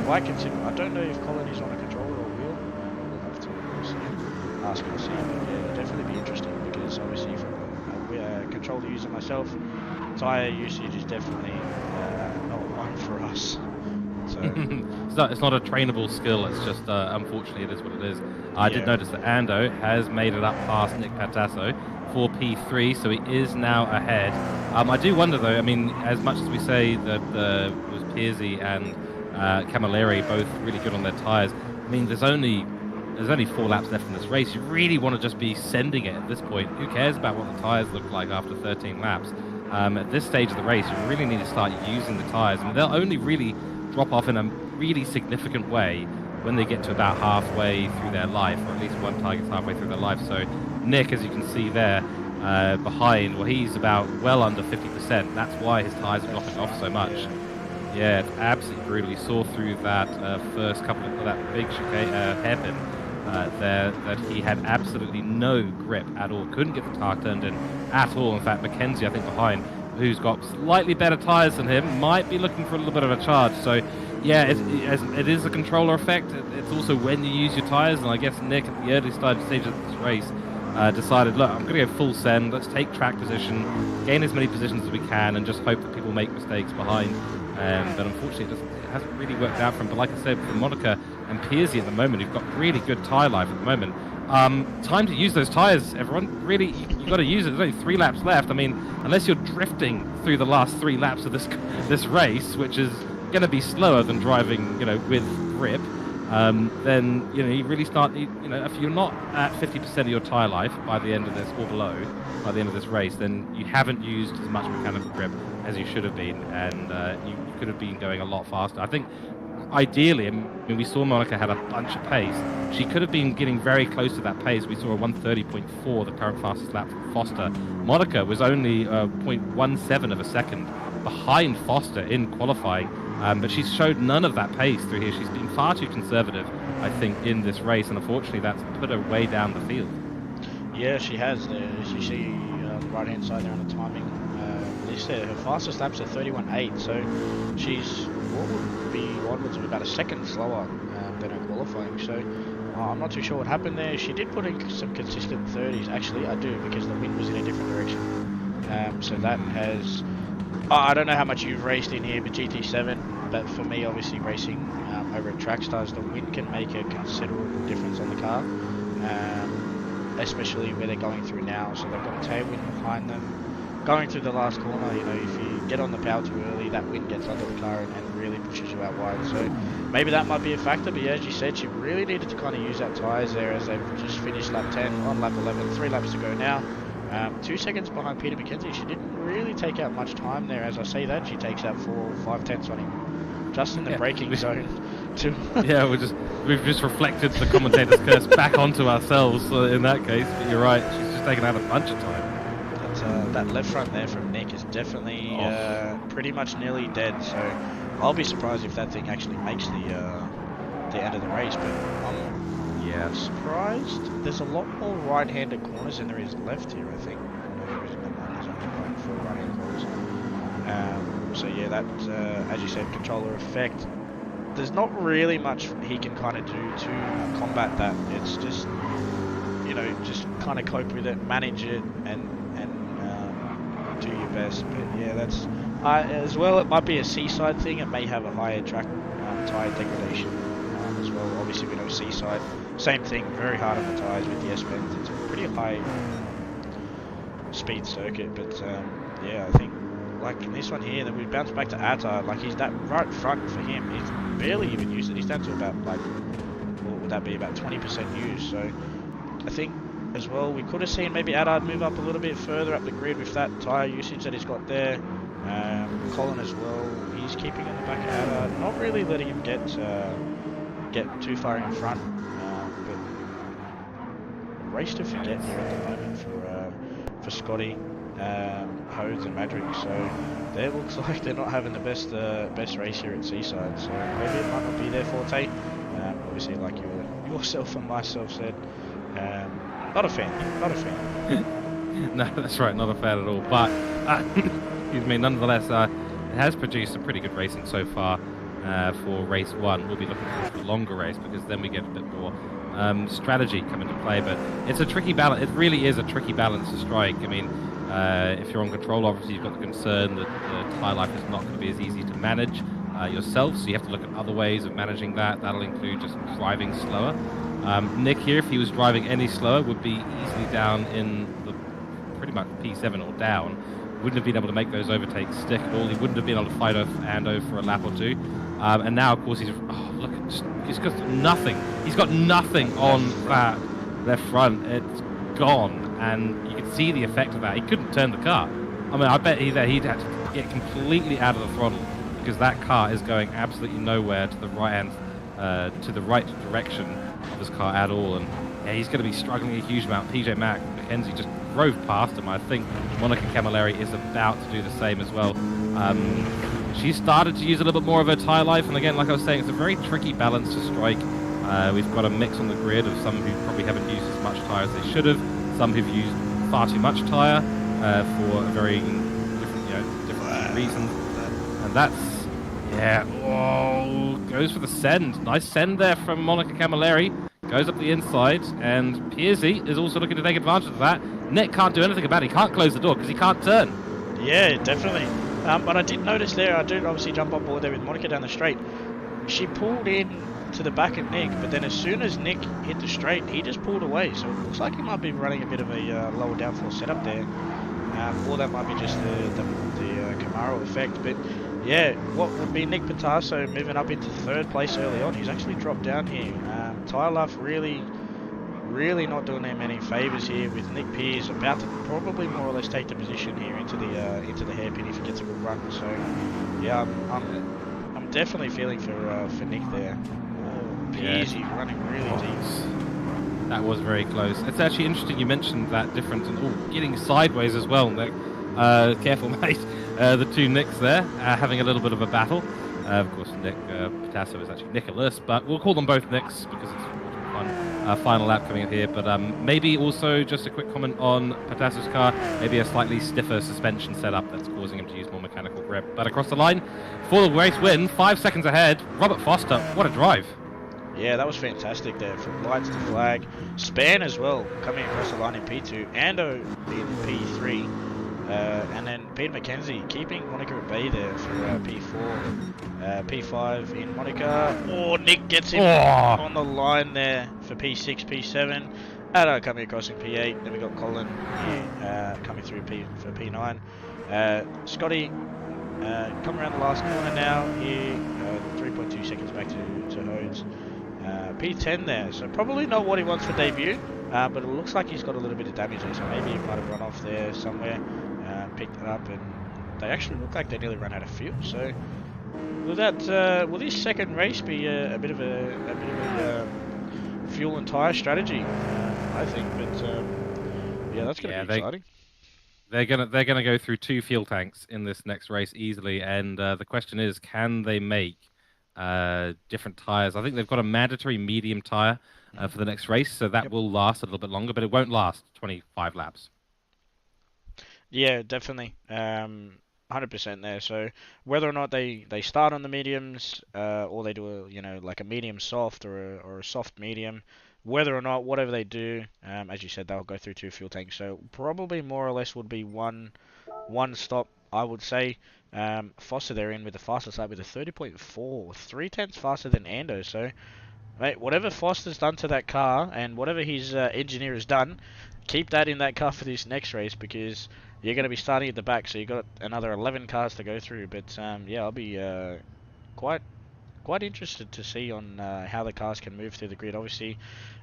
[SPEAKER 1] why I consider. I don't know if Colin is on a controller or wheel. We'll have to ask and see. But yeah, it'll definitely be interesting, because obviously from a controller user myself, tyre usage is definitely not one for us. So
[SPEAKER 2] it's not a trainable skill. It's just unfortunately it is what it is. I did notice that Ando has made it up past Nick Pautasso for P3, so he is now ahead. I do wonder though, I mean, as much as we say that it was Pearsy and Camilleri both really good on their tyres, I mean, there's only 4 laps left in this race. You really want to just be sending it at this point. Who cares about what the tyres look like after 13 laps? At this stage of the race, you really need to start using the tyres. I mean, they'll only really drop off in a really significant way when they get to about halfway through their life, or at least one tyre gets halfway through their life. So Nick, as you can see there, behind, well, he's about well under 50%. That's why his tyres are dropping off so much. Yeah, it's absolutely brutal. He saw through that first couple of that big hairpin there that he had absolutely no grip at all. Couldn't get the car turned in at all. In fact, McKenzie, I think, behind, who's got slightly better tyres than him, might be looking for a little bit of a charge. So yeah, it is a controller effect. It's also when you use your tyres, and I guess Nick at the early stage of this race decided, look, I'm going to go full send, let's take track position, gain as many positions as we can, and just hope that people make mistakes behind. But unfortunately it hasn't really worked out for him. But like I said, for Monica and Pearsy at the moment, who've got really good tyre life at the moment, time to use those tyres, everyone. Really, you've got to use it. There's only 3 laps left. I mean, unless you're drifting through the last 3 laps of this race, which is going to be slower than driving, with grip, then you really start. If you're not at 50% of your tyre life by the end of this, or below, by the end of this race, then you haven't used as much mechanical grip as you should have been, and you could have been going a lot faster. I think ideally, I mean, we saw Monica had a bunch of pace. She could have been getting very close to that pace. We saw a 1:30.4, the current fastest lap from Foster. Monica was only 0.17 of a second behind Foster in qualifying, but she's showed none of that pace through here. She's been far too conservative, I think, in this race, and unfortunately that's put her way down the field.
[SPEAKER 1] Yeah, she has. As you see the right-hand side there on the timing list there, her fastest laps are 31.8, so she's what would be onwards of about a second slower than her qualifying. So I'm not too sure what happened there. She did put in some consistent 30s. Actually, I do, because the wind was in a different direction. So that has... I don't know how much you've raced in here with GT7, but for me, obviously, racing over at Trackstars, the wind can make a considerable difference on the car. Especially where they're going through now. So they've got a tailwind behind them. Going through the last corner, you know, if you get on the power too early, that wind gets under the car and really pushes you out wide. So maybe that might be a factor, but yeah, as you said, she really needed to kind of use that tyres there as they've just finished lap 10 on lap 11, 3 laps to go now. 2 seconds behind Peter McKenzie. She didn't really take out much time there. As I say that, she takes out 4 or 5 tenths on him, just in the braking zone.
[SPEAKER 2] Yeah, we've just reflected the commentator's curse back onto ourselves in that case. But you're right, she's just taken out a bunch of time.
[SPEAKER 1] That left front there from Nick is definitely pretty much nearly dead. So I'll be surprised if that thing actually makes the end of the race. But I'm surprised. There's a lot more right-handed corners than there is left here, I think. There's only 4 right-handed corners. So yeah, that as you said, controller effect. There's not really much he can kind of do to combat that. It's just, you know, just kind of cope with it, manage it, and do your best. But yeah, that's as well. It might be a seaside thing. It may have a higher track tyre degradation as well. Obviously, we know seaside, same thing. Very hard on the tyres with the S-bends. It's a pretty high speed circuit. But yeah, I think like in this one here, then we bounce back to Atta. Like he's that right front for him. He's barely even used it. He's down to about like, what would that be? About 20% used. So I think as well, we could have seen maybe Addard move up a little bit further up the grid with that tyre usage that he's got there. Colin as well, he's keeping in the back of Addard, not really letting him get too far in front. But race to forget here at the moment for Scotty, Hodes and Madrick. So there looks like they're not having the best race here at Seaside. So maybe it might not be their forte. Obviously, like yourself and myself said. Not a fan.
[SPEAKER 2] No, that's right, not a fan at all. But, excuse me, nonetheless, it has produced some pretty good racing so far for race 1. We'll be looking for a longer race because then we get a bit more strategy come into play. But it's a tricky balance. It really is a tricky balance to strike. I mean, if you're on control, obviously you've got the concern that the tyre life is not going to be as easy to manage yourself. So you have to look at other ways of managing that. That'll include just driving slower. Nick here, if he was driving any slower, would be easily down in the pretty much P7 or down. Wouldn't have been able to make those overtakes stick at all. He wouldn't have been able to fight off Ando for a lap or two. And now, of course, he's got nothing. He's got nothing on that left front. It's gone, and you can see the effect of that. He couldn't turn the car. I mean, I bet he'd have to get completely out of the throttle because that car is going absolutely nowhere to the right hand, to the right direction of this car at all, and yeah, he's going to be struggling a huge amount. PJ McKenzie just drove past him. I think Monica Camilleri is about to do the same as well. She started to use a little bit more of her tyre life, and again, like I was saying, it's a very tricky balance to strike. We've got a mix on the grid of some who probably haven't used as much tyre as they should have, some who've used far too much tyre for very different reasons, and that's goes for the send. Nice send there from Monica Camilleri. Goes up the inside, and Piercy is also looking to take advantage of that. Nick can't do anything about it. He can't close the door because he can't turn.
[SPEAKER 1] Yeah, definitely. But I did notice there, I did obviously jump on board there with Monica down the straight. She pulled in to the back of Nick, but then as soon as Nick hit the straight, he just pulled away. So it looks like he might be running a bit of a lower downforce setup there. Or that might be just the Camaro effect. But yeah, what would be Nick Pautasso moving up into 3rd place early on? He's actually dropped down here. Tyre life really not doing him any favours here, with Nick Pearce about to probably more or less take the position here into the hairpin if he gets a good run. So yeah, I'm definitely feeling for Nick there. Pearce running really deep.
[SPEAKER 2] That was very close. It's actually interesting you mentioned that difference and getting sideways as well. Like, Careful, mate. The two Nicks there having a little bit of a battle. Of course, Nick Pautasso is actually Nicholas, but we'll call them both Nicks because it's fun. Final lap coming in here, but maybe also just a quick comment on Pautasso's car. Maybe a slightly stiffer suspension setup that's causing him to use more mechanical grip. But across the line for the race win, 5 seconds ahead. Robert Foster, what a drive!
[SPEAKER 1] Yeah, that was fantastic there, from lights to flag. Span as well, coming across the line in P2, Ando in P3. And then Peter McKenzie keeping Monica at bay there for P4, P5 in Monica. Oh, Nick gets him on the line there for P6, P7. Ada coming across in P8. Then we got Colin here, coming through for P9. Scotty coming around the last corner now here, 3.2 seconds back to Hodes. P10 there, so probably not what he wants for debut, but it looks like he's got a little bit of damage there, so maybe he might have run off there somewhere. Picked it up, and they actually look like they nearly ran out of fuel. So will this second race be a bit of a fuel and tyre strategy? I think, but yeah, that's going to be exciting.
[SPEAKER 2] They're gonna go through 2 fuel tanks in this next race easily, and the question is, can they make different tyres? I think they've got a mandatory medium tyre for the next race, so that will last a little bit longer, but it won't last 25 laps.
[SPEAKER 1] Yeah, definitely. 100% there. So whether or not they start on the mediums, or they do like a medium soft or a soft medium, whether or not whatever they do, as you said, they'll go through 2 fuel tanks. So probably more or less would be one stop, I would say. Foster they're in with the fastest lap with a 30.4, 3/10 faster than Ando. So mate, whatever Foster's done to that car and whatever his engineer has done, keep that in that car for this next race, because you're going to be starting at the back, so you've got another 11 cars to go through. But yeah, I'll be quite interested to see on how the cars can move through the grid. Obviously,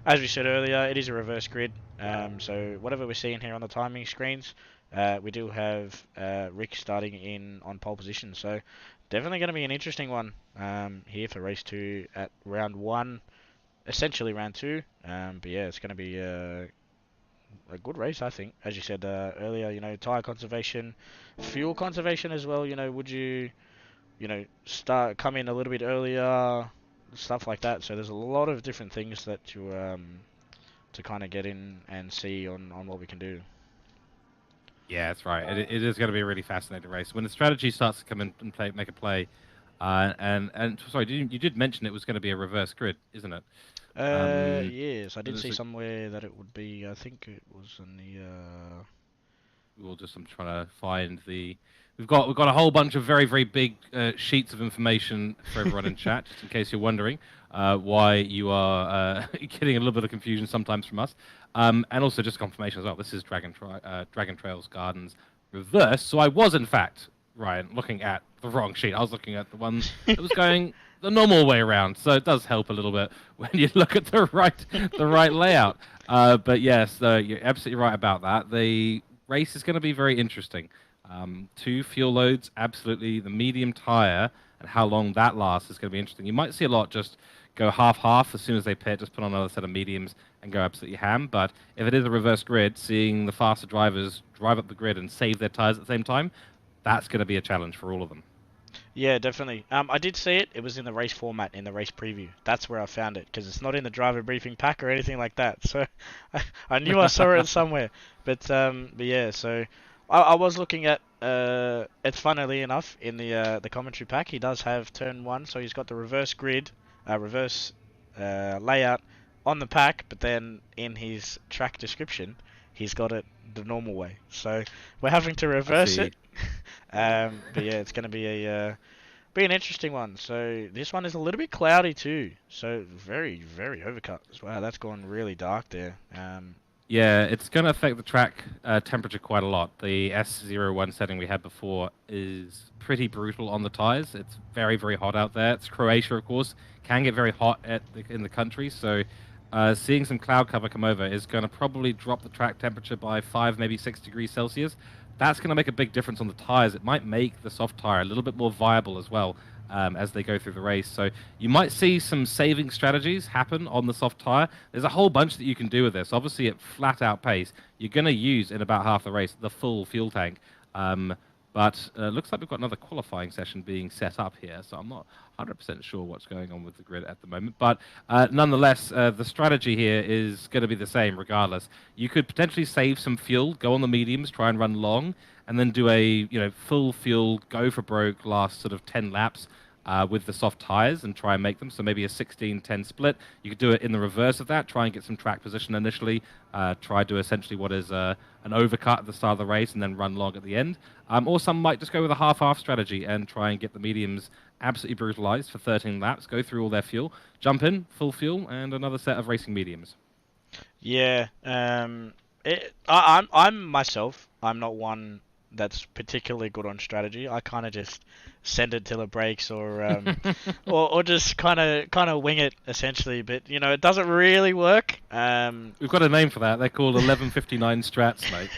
[SPEAKER 1] as we said earlier, it is a reverse grid, so whatever we're seeing here on the timing screens, we do have Rick starting on pole position. So definitely going to be an interesting one here for race 2 at round 1, essentially round 2. But yeah, it's going to be a good race, I think. As you said earlier, tyre conservation, fuel conservation as well. Would you come in a little bit earlier, stuff like that. So there's a lot of different things that to kind of get in and see on what we can do.
[SPEAKER 2] Yeah, that's right. It is going to be a really fascinating race when the strategy starts to come in and make a play. And sorry, you did mention it was going to be a reverse grid, isn't it?
[SPEAKER 1] Yes, I did see somewhere that it would be. I think it was in the.
[SPEAKER 2] I'm trying to find the. We've got a whole bunch of very, very big sheets of information for everyone in chat, just in case you're wondering why you are getting a little bit of confusion sometimes from us, and also just confirmation as well. This is Dragontrail's Gardens reverse. So I was in fact, Ryan, looking at the wrong sheet. I was looking at the one that was going the normal way around, so it does help a little bit when you look at the right layout. But yes, you're absolutely right about that. The race is going to be very interesting. 2 fuel loads, absolutely. The medium tire and how long that lasts is going to be interesting. You might see a lot just go half-half as soon as they pit, just put on another set of mediums and go absolutely ham. But if it is a reverse grid, seeing the faster drivers drive up the grid and save their tires at the same time, that's going to be a challenge for all of them.
[SPEAKER 1] Yeah, definitely. I did see it. It was in the race format, in the race preview. That's where I found it, because it's not in the driver briefing pack or anything like that. So I knew I saw it somewhere. But yeah, so I was looking at it's funnily enough in the commentary pack. He does have turn 1, so he's got the reverse grid, reverse layout on the pack, but then in his track description, he's got it the normal way. So we're having to reverse it. But yeah, it's going to be an interesting one. So this one is a little bit cloudy too. So very, very overcast. Wow, that's gone really dark there.
[SPEAKER 2] Yeah, it's going to affect the track temperature quite a lot. The S01 setting we had before is pretty brutal on the tires. It's very, very hot out there. It's Croatia, of course. Can get very hot in the country. So seeing some cloud cover come over is going to probably drop the track temperature by 5, maybe 6 degrees Celsius. That's going to make a big difference on the tires. It might make the soft tire a little bit more viable as well as they go through the race. So you might see some saving strategies happen on the soft tire. There's a whole bunch that you can do with this. Obviously, at flat out pace, you're going to use in about half the race the full fuel tank. But looks like we've got another qualifying session being set up here, so I'm not 100% sure what's going on with the grid at the moment. But nonetheless, the strategy here is going to be the same regardless. You could potentially save some fuel, go on the mediums, try and run long, and then do a full fuel, go for broke last sort of 10 laps with the soft tires and try and make them. So maybe a 16-10 split. You could do it in the reverse of that, try and get some track position initially, try to essentially what is an overcut at the start of the race and then run long at the end. Or some might just go with a half-half strategy and try and get the mediums absolutely brutalized for 13 laps, go through all their fuel, jump in, full fuel, and another set of racing mediums.
[SPEAKER 1] Yeah, I'm myself. I'm not one that's particularly good on strategy. I kind of just send it till it breaks, or just kind of wing it essentially. But it doesn't really work.
[SPEAKER 2] We've got a name for that. They're called 1159 strats, mate.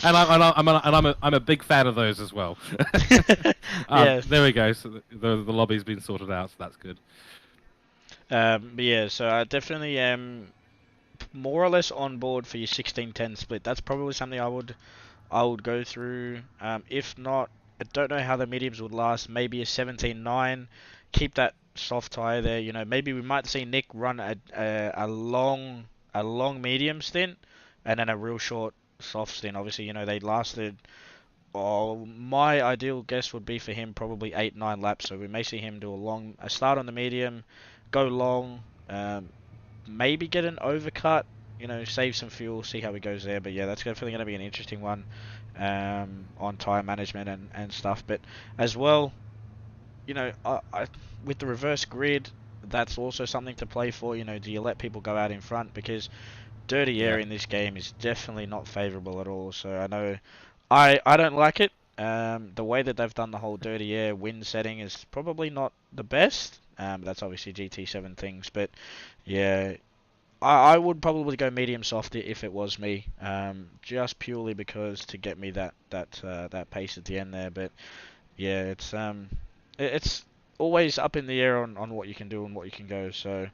[SPEAKER 2] And I'm a big fan of those as well.
[SPEAKER 1] Yeah.
[SPEAKER 2] There we go. So the lobby's been sorted out, so that's good.
[SPEAKER 1] But yeah, so I definitely am more or less on board for your 16-10 split. That's probably something I would go through. If not, I don't know how the mediums would last. Maybe a 17-9. Keep that soft tire there. Maybe we might see Nick run a long medium stint and then a real short soft stint. Obviously, they lasted. Oh, my ideal guess would be for him probably 8-9 laps. So we may see him do a start on the medium, go long. Maybe get an overcut, save some fuel, see how he goes there. But yeah, that's definitely going to be an interesting one on tire management and stuff. But as well, with the reverse grid, that's also something to play for. Do you let people go out in front? Because dirty air in this game is definitely not favorable at all. So I know I don't like it. The way that they've done the whole dirty air win setting is probably not the best. That's obviously GT7 things, but yeah, I would probably go medium soft if it was me, just purely because to get me that pace at the end there. But yeah, it's always up in the air on what you can do and what you can go. So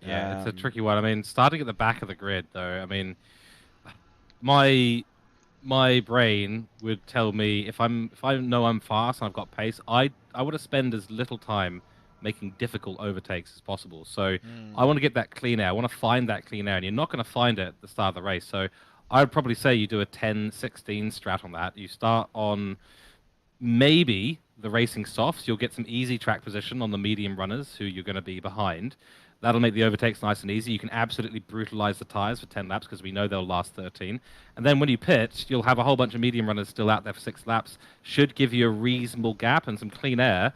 [SPEAKER 2] yeah, it's a tricky one. I mean, starting at the back of the grid, though, I mean, my brain would tell me if I know I'm fast and I've got pace, I want to spend as little time making difficult overtakes as possible. So I want to get that clean air. I want to find that clean air, and you're not going to find it at the start of the race. So I would probably say you do a 10-16 strat on that. You start on maybe the racing softs. You'll get some easy track position on the medium runners who you're going to be behind. That'll make the overtakes nice and easy. You can absolutely brutalize the tires for 10 laps because we know they'll last 13. And then when you pit, you'll have a whole bunch of medium runners still out there for 6 laps. Should give you a reasonable gap and some clean air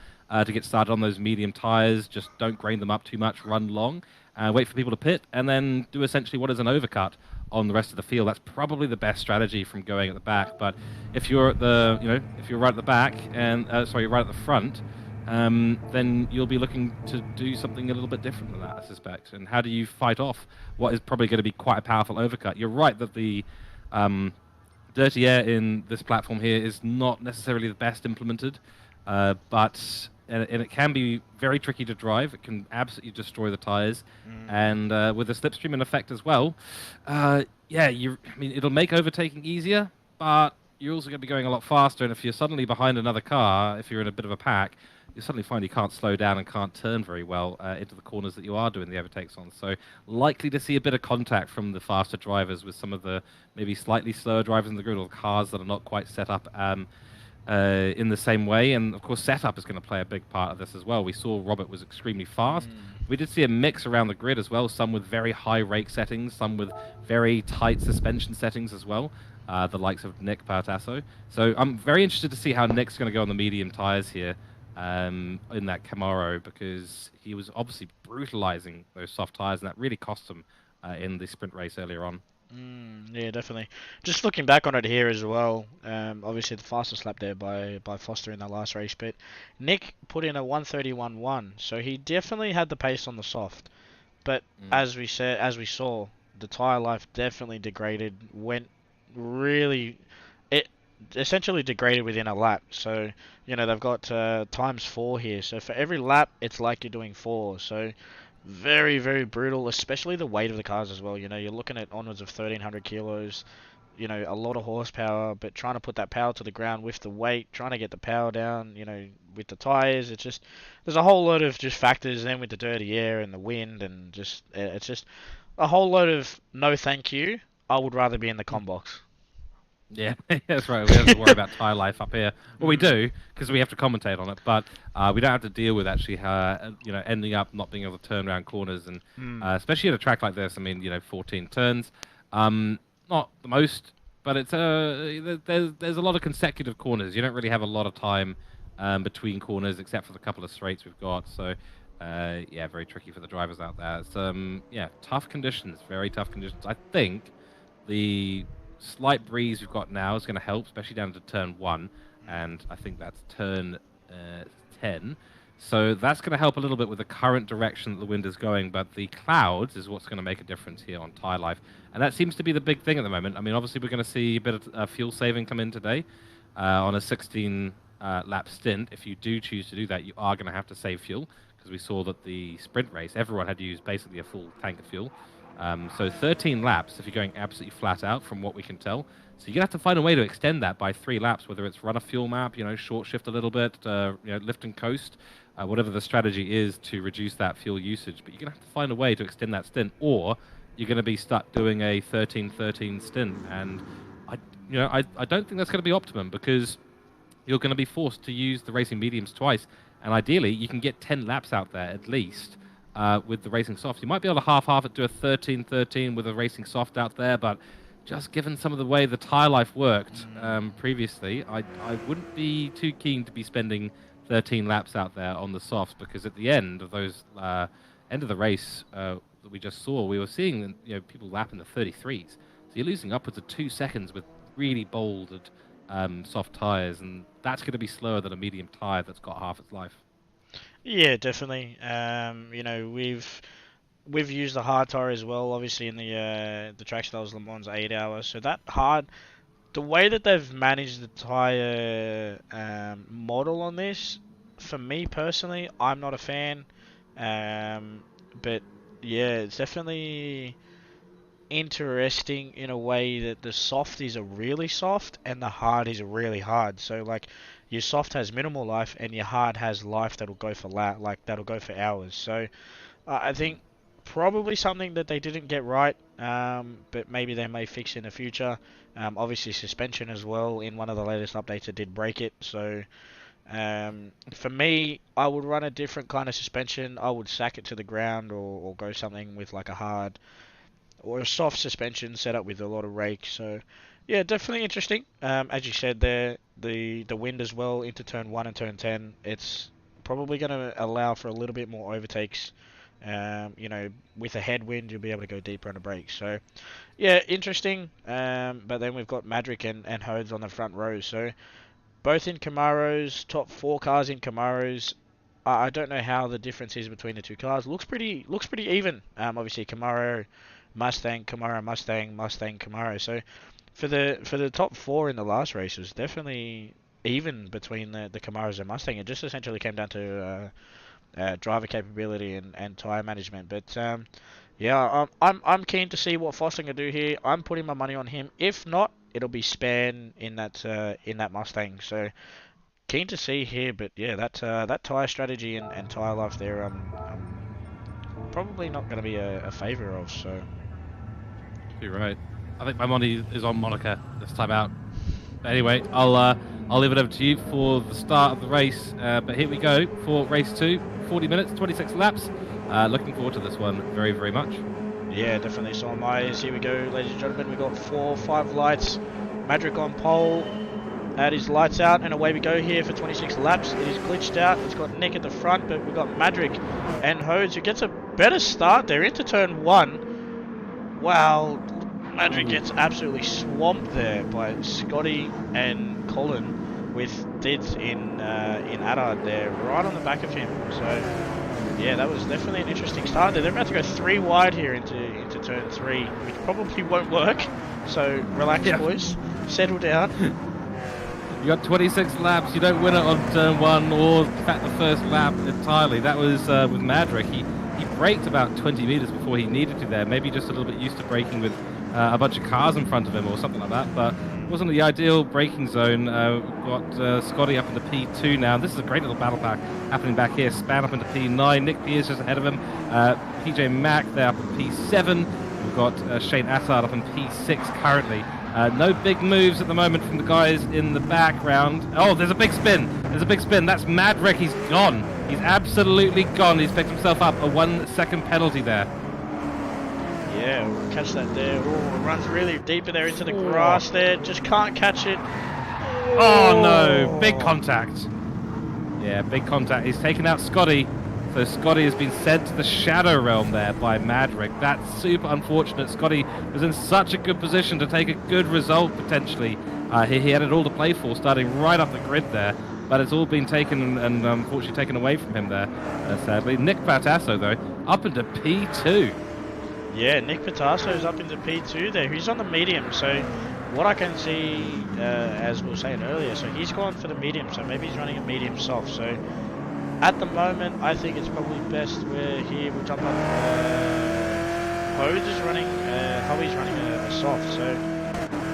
[SPEAKER 2] to get started on those medium tires. Just don't grain them up too much. Run long. Wait for people to pit, and then do essentially what is an overcut on the rest of the field. That's probably the best strategy from going at the back. But if you're at the, if you're right at the back and right at the front, then you'll be looking to do something a little bit different than that, I suspect. And how do you fight off what is probably going to be quite a powerful overcut? You're right that the dirty air in this platform here is not necessarily the best implemented, but and it can be very tricky to drive. It can absolutely destroy the tires, and with the slipstream in effect as well. It'll make overtaking easier, but you're also going to be going a lot faster. And if you're suddenly behind another car, if you're in a bit of a pack, you suddenly find you can't slow down and can't turn very well into the corners that you are doing the overtakes on. So likely to see a bit of contact from the faster drivers with some of the maybe slightly slower drivers in the grid, or cars that are not quite set up in the same way. And of course setup is going to play a big part of this as well. We saw Robert was extremely fast. We did see a mix around the grid as well, some with very high rake settings, some with very tight suspension settings as well, the likes of Nick Pautasso. So I'm very interested to see how Nick's going to go on the medium tires here in that Camaro, because he was obviously brutalizing those soft tires, and that really cost him in the sprint race earlier on.
[SPEAKER 1] Yeah, definitely. Just looking back on it here as well, obviously the fastest lap there by Foster in the last race, but Nick put in a 1:31.1, so he definitely had the pace on the soft. But as we saw, the tire life definitely degraded. It essentially degraded within a lap. So they've got times 4 here. So for every lap, it's like you're doing 4. So very, very brutal, especially the weight of the cars as well. You're looking at onwards of 1,300 kilos. you know, a lot of horsepower, but trying to put that power to the ground with the weight, trying to get the power down, you know, with the tires. It's just there's a whole lot of just factors. Then with the dirty air and the wind, and just it's just a whole lot of no thank you. I would rather be in the com box.
[SPEAKER 2] Yeah, that's right. We don't have to worry about tyre life up here. Well, we do because we have to commentate on it, but we don't have to deal with actually, ending up not being able to turn around corners, and especially at a track like this. I mean, 14 turns, not the most, but it's there's a lot of consecutive corners. You don't really have a lot of time between corners, except for the couple of straights we've got. So, yeah, very tricky for the drivers out there. It's tough conditions, very tough conditions. I think the slight breeze we've got now is going to help, especially down to turn 1, and I think that's turn 10. So that's going to help a little bit with the current direction that the wind is going, but the clouds is what's going to make a difference here on tyre life. And that seems to be the big thing at the moment. I mean, obviously we're going to see a bit of fuel saving come in today on a 16-lap stint. If you do choose to do that, you are going to have to save fuel, because we saw that the sprint race, everyone had to use basically a full tank of fuel. So 13 laps if you're going absolutely flat out, from what we can tell. So you're going to have to find a way to extend that by 3 laps, whether it's run a fuel map, short shift a little bit, lift and coast, whatever the strategy is to reduce that fuel usage. But you're going to have to find a way to extend that stint, or you're going to be stuck doing a 13-13 stint. And I don't think that's going to be optimum, because you're going to be forced to use the racing mediums twice. And ideally, you can get 10 laps out there at least. With the racing soft. You might be able to half it, do a 13-13 with a racing soft out there, but just given some of the way the tyre life worked previously, I wouldn't be too keen to be spending 13 laps out there on the softs, because at the end of those end of the race that we just saw, we were seeing people lap in the 33s. So you're losing upwards of 2 seconds with really bolded soft tyres, and that's going to be slower than a medium tyre that's got half its life.
[SPEAKER 1] Yeah, definitely. We've used the hard tire as well, obviously in the track styles Le Mans 8 hours. So that hard, the way that they've managed the tire model on this, for me personally, I'm not a fan. But yeah, it's definitely interesting in a way that the softies are really soft and the hardies are really hard. So like, your soft has minimal life and your hard has life that'll go for that'll go for hours. So I think probably something that they didn't get right, but maybe they may fix in the future. Obviously suspension as well, in one of the latest updates it did break it. So for me, I would run a different kind of suspension. I would sack it to the ground, or go something with like a hard or a soft suspension set up with a lot of rake. So yeah, definitely interesting. As you said there, the wind as well into turn 1 and turn 10, it's probably going to allow for a little bit more overtakes. With a headwind, you'll be able to go deeper on the brakes. So yeah, interesting. But then we've got Madrick and Hodes on the front row. So both in Camaros, top 4 cars in Camaros. I don't know how the difference is between the 2 cars. Looks pretty even. Obviously Camaro, Mustang, Camaro, Mustang, Mustang, Camaro. So for the top 4 in the last race was definitely even between the Camaros and Mustang. It just essentially came down to driver capability and tire management. But yeah, I'm keen to see what Foster can do here. I'm putting my money on him. If not, it'll be Span in that Mustang. So keen to see here. But yeah, that tire strategy and tire life there, I'm probably not going to be a favour of. So
[SPEAKER 2] you're right. I think my money is on Monica this time out. But anyway, I'll leave it over to you for the start of the race. But here we go for race 2, 40 minutes, 26 laps. Looking forward to this one very, very much.
[SPEAKER 1] Yeah, definitely. So am I. Here we go, ladies and gentlemen. We've got 4, 5 lights. Madrick on pole. Add his lights out, and away we go here for 26 laps. It is glitched out. It's got Nick at the front, but we've got Madrick and Hodes, who gets a better start there into turn 1. Wow. Madrick gets absolutely swamped there by Scotty and Colin with Dids in Adard there, right on the back of him. So yeah, that was definitely an interesting start there. They're about to go 3 wide here into turn 3, which probably won't work. So relax, boys, settle down.
[SPEAKER 2] You got 26 laps. You don't win it on turn 1 or in fact the first lap entirely. That was with Madrick. He braked about 20 meters before he needed to there. Maybe just a little bit used to braking with a bunch of cars in front of him or something like that, but it wasn't the ideal braking zone. We've got Scotty up into P2 now. This is a great little battle pack happening back here. Span up into P9. Nick Pierce just ahead of him. PJ Mack there up in P7. We've got Shane Attard up in P6 currently. No big moves at the moment from the guys in the background. Oh, there's a big spin. There's a big spin. That's Madrick. He's gone. He's absolutely gone. He's picked himself up a 1 second penalty there.
[SPEAKER 1] Yeah, we'll catch that there. Oh, it runs really deep in there into the grass there. Just can't catch it.
[SPEAKER 2] Oh no, big contact. Yeah, big contact. He's taken out Scotty. So Scotty has been sent to the Shadow Realm there by Madrick. That's super unfortunate. Scotty was in such a good position to take a good result potentially. He had it all to play for, starting right up the grid there. But it's all been taken and unfortunately taken away from him there, sadly. Nick Pautasso, though, up into P2.
[SPEAKER 1] Yeah, Nick Pautasso is up into P2 there. He's on the medium, so what I can see, as we were saying earlier, so he's gone for the medium, so maybe he's running a medium soft. So at the moment, I think it's probably best where he will jump up. Hodes is running, Hobby's running a soft, so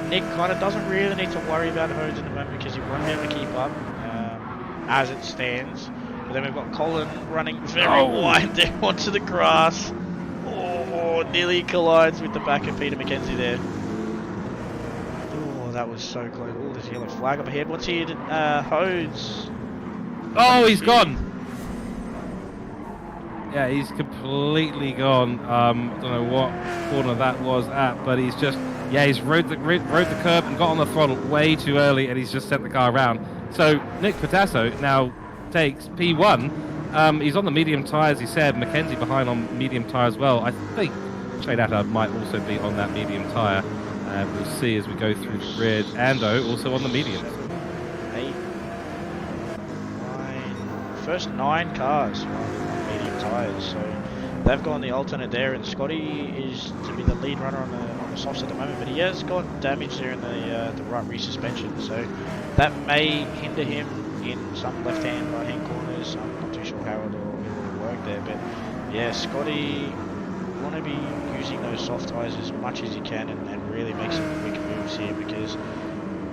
[SPEAKER 1] Nick kind of doesn't really need to worry about Hodes at the moment because he won't be able to keep up as it stands. But then we've got Colin running very wide there onto the grass. Oh, nearly collides with the back of Peter McKenzie there. Oh, that was so close. Oh, there's a yellow flag up ahead. What's he? Hodes.
[SPEAKER 2] Oh, he's gone. Yeah, he's completely gone. I don't know what corner that was at, but he's just, yeah, he's rode the curb and got on the throttle way too early, and he's just sent the car around. So Nick Pautasso now takes P1. He's on the medium tyre, as he said. McKenzie behind on medium tyre as well. I think Shane Attard might also be on that medium tyre. We'll see as we go through the grid. Ando also on the medium.
[SPEAKER 1] 8, 9, first 9 cars on medium tyres. So they've gone the alternate there, and Scotty is to be the lead runner on the softs at the moment. But he has got damage there in the right rear suspension, so that may hinder him in some left-hand, right-hand corners. I'm not too sure how it will work there, but yeah, Scotty want to be using those soft tyres as much as he can and really make some quick moves here, because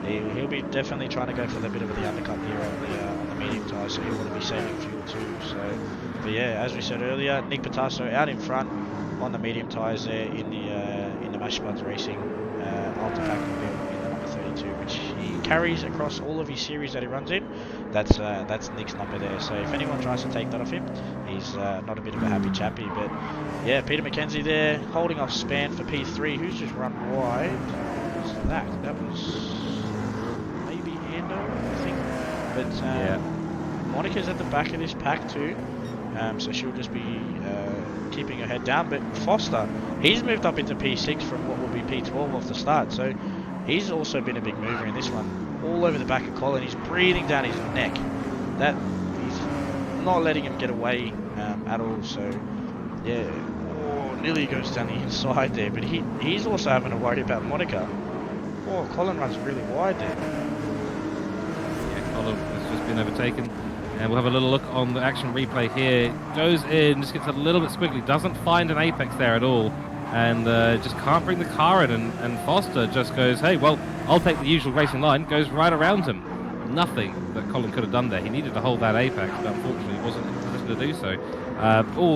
[SPEAKER 1] he'll be definitely trying to go for a bit of the undercut here on the medium tyres, so he'll want to be saving fuel too. So, but yeah, as we said earlier, Nick Pautasso out in front on the medium tyres there in the Mash Spuds Racing Ultra Pack build in the number 32, which he carries across all of his series that he runs in. That's Nick's number there. So if anyone tries to take that off him, he's not a bit of a happy chappy. But yeah, Peter McKenzie there holding off Span for P3, who's just run wide. What was that? That was maybe Ando, I think. But
[SPEAKER 2] yeah.
[SPEAKER 1] Monica's at the back of this pack too, so she'll just be keeping her head down. But Foster, he's moved up into P6 from what will be P12 off the start. So he's also been a big mover in this one. All over the back of Colin, he's breathing down his neck. That he's not letting him get away at all. So yeah, nearly goes down the inside there. But he's also having to worry about Monica. Oh, Colin runs really wide there.
[SPEAKER 2] Yeah, Colin has just been overtaken. And we'll have a little look on the action replay here. Goes in, just gets a little bit squiggly, doesn't find an apex there at all. And just can't bring the car in, and Foster just goes, hey, well, I'll take the usual racing line, goes right around him. Nothing that Colin could have done there. He needed to hold that apex, but unfortunately he wasn't in a position to do so.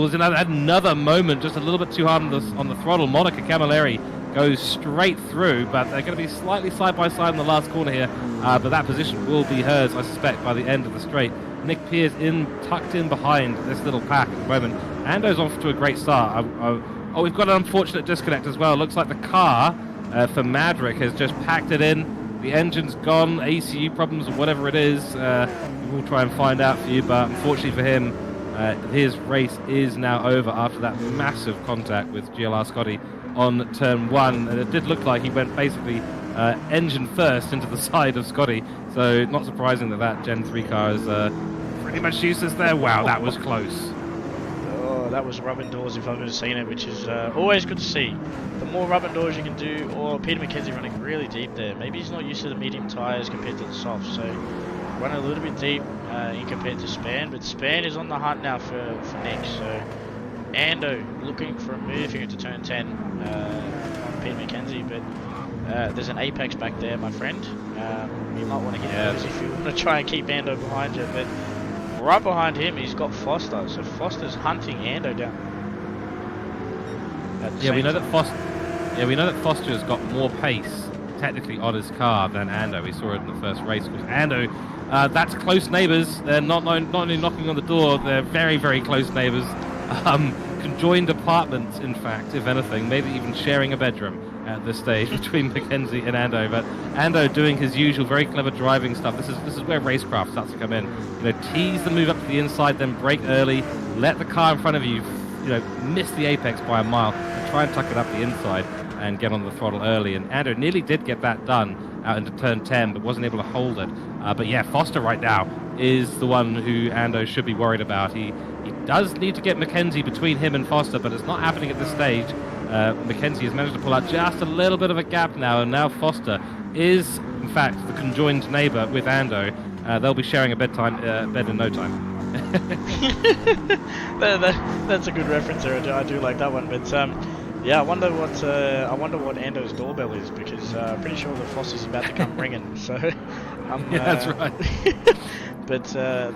[SPEAKER 2] There's another moment, just a little bit too hard on the throttle. Monica Camilleri goes straight through, but they're going to be slightly side by side in the last corner here. But that position will be hers, I suspect, by the end of the straight. Nick Pierce tucked in behind this little pack at the moment. Ando's off to a great start. Oh, we've got an unfortunate disconnect as well. Looks like the car for Madrick has just packed it in. The engine's gone, ACU problems or whatever it is. We'll try and find out for you, but unfortunately for him, his race is now over after that massive contact with GLR Scotty on turn 1. And it did look like he went basically engine first into the side of Scotty. So not surprising that Gen 3 car is pretty much useless there. Wow, that was close.
[SPEAKER 1] That was rubbing doors if I've ever seen it, which is always good to see. The more rubbing doors you can do, or Peter McKenzie running really deep there. Maybe he's not used to the medium tyres compared to the soft, so running a little bit deep in compared to Span, but Span is on the hunt now for Nick, so Ando looking for a move here into turn 10 on Pete McKenzie, but there's an apex back there, my friend. You might want to hit those if you want to try and keep Ando behind you, but right behind him he's got Foster, so Foster's hunting Ando down.
[SPEAKER 2] Yeah, we know that Foster has got more pace technically on his car than Ando. We saw it in the first race because Ando, that's close neighbours. They're not only knocking on the door, they're very, very close neighbours. Conjoined apartments, in fact, if anything, maybe even sharing a bedroom at this stage between Mackenzie and Ando. But Ando doing his usual very clever driving stuff. This is where racecraft starts to come in. You know, tease the move up to the inside, then brake early, let the car in front of you, miss the apex by a mile, and try and tuck it up the inside and get on the throttle early. And Ando nearly did get that done out into turn 10, but wasn't able to hold it. But yeah, Foster right now is the one who Ando should be worried about. He does need to get Mackenzie between him and Foster, but it's not happening at this stage. Mackenzie has managed to pull out just a little bit of a gap now, and now Foster is, in fact, the conjoined neighbour with Ando. They'll be sharing a bed in no time.
[SPEAKER 1] That's a good reference there. I do like that one, but yeah, I wonder what Ando's doorbell is, because I'm pretty sure that Foster's about to come ringing. So
[SPEAKER 2] yeah, that's right.
[SPEAKER 1] But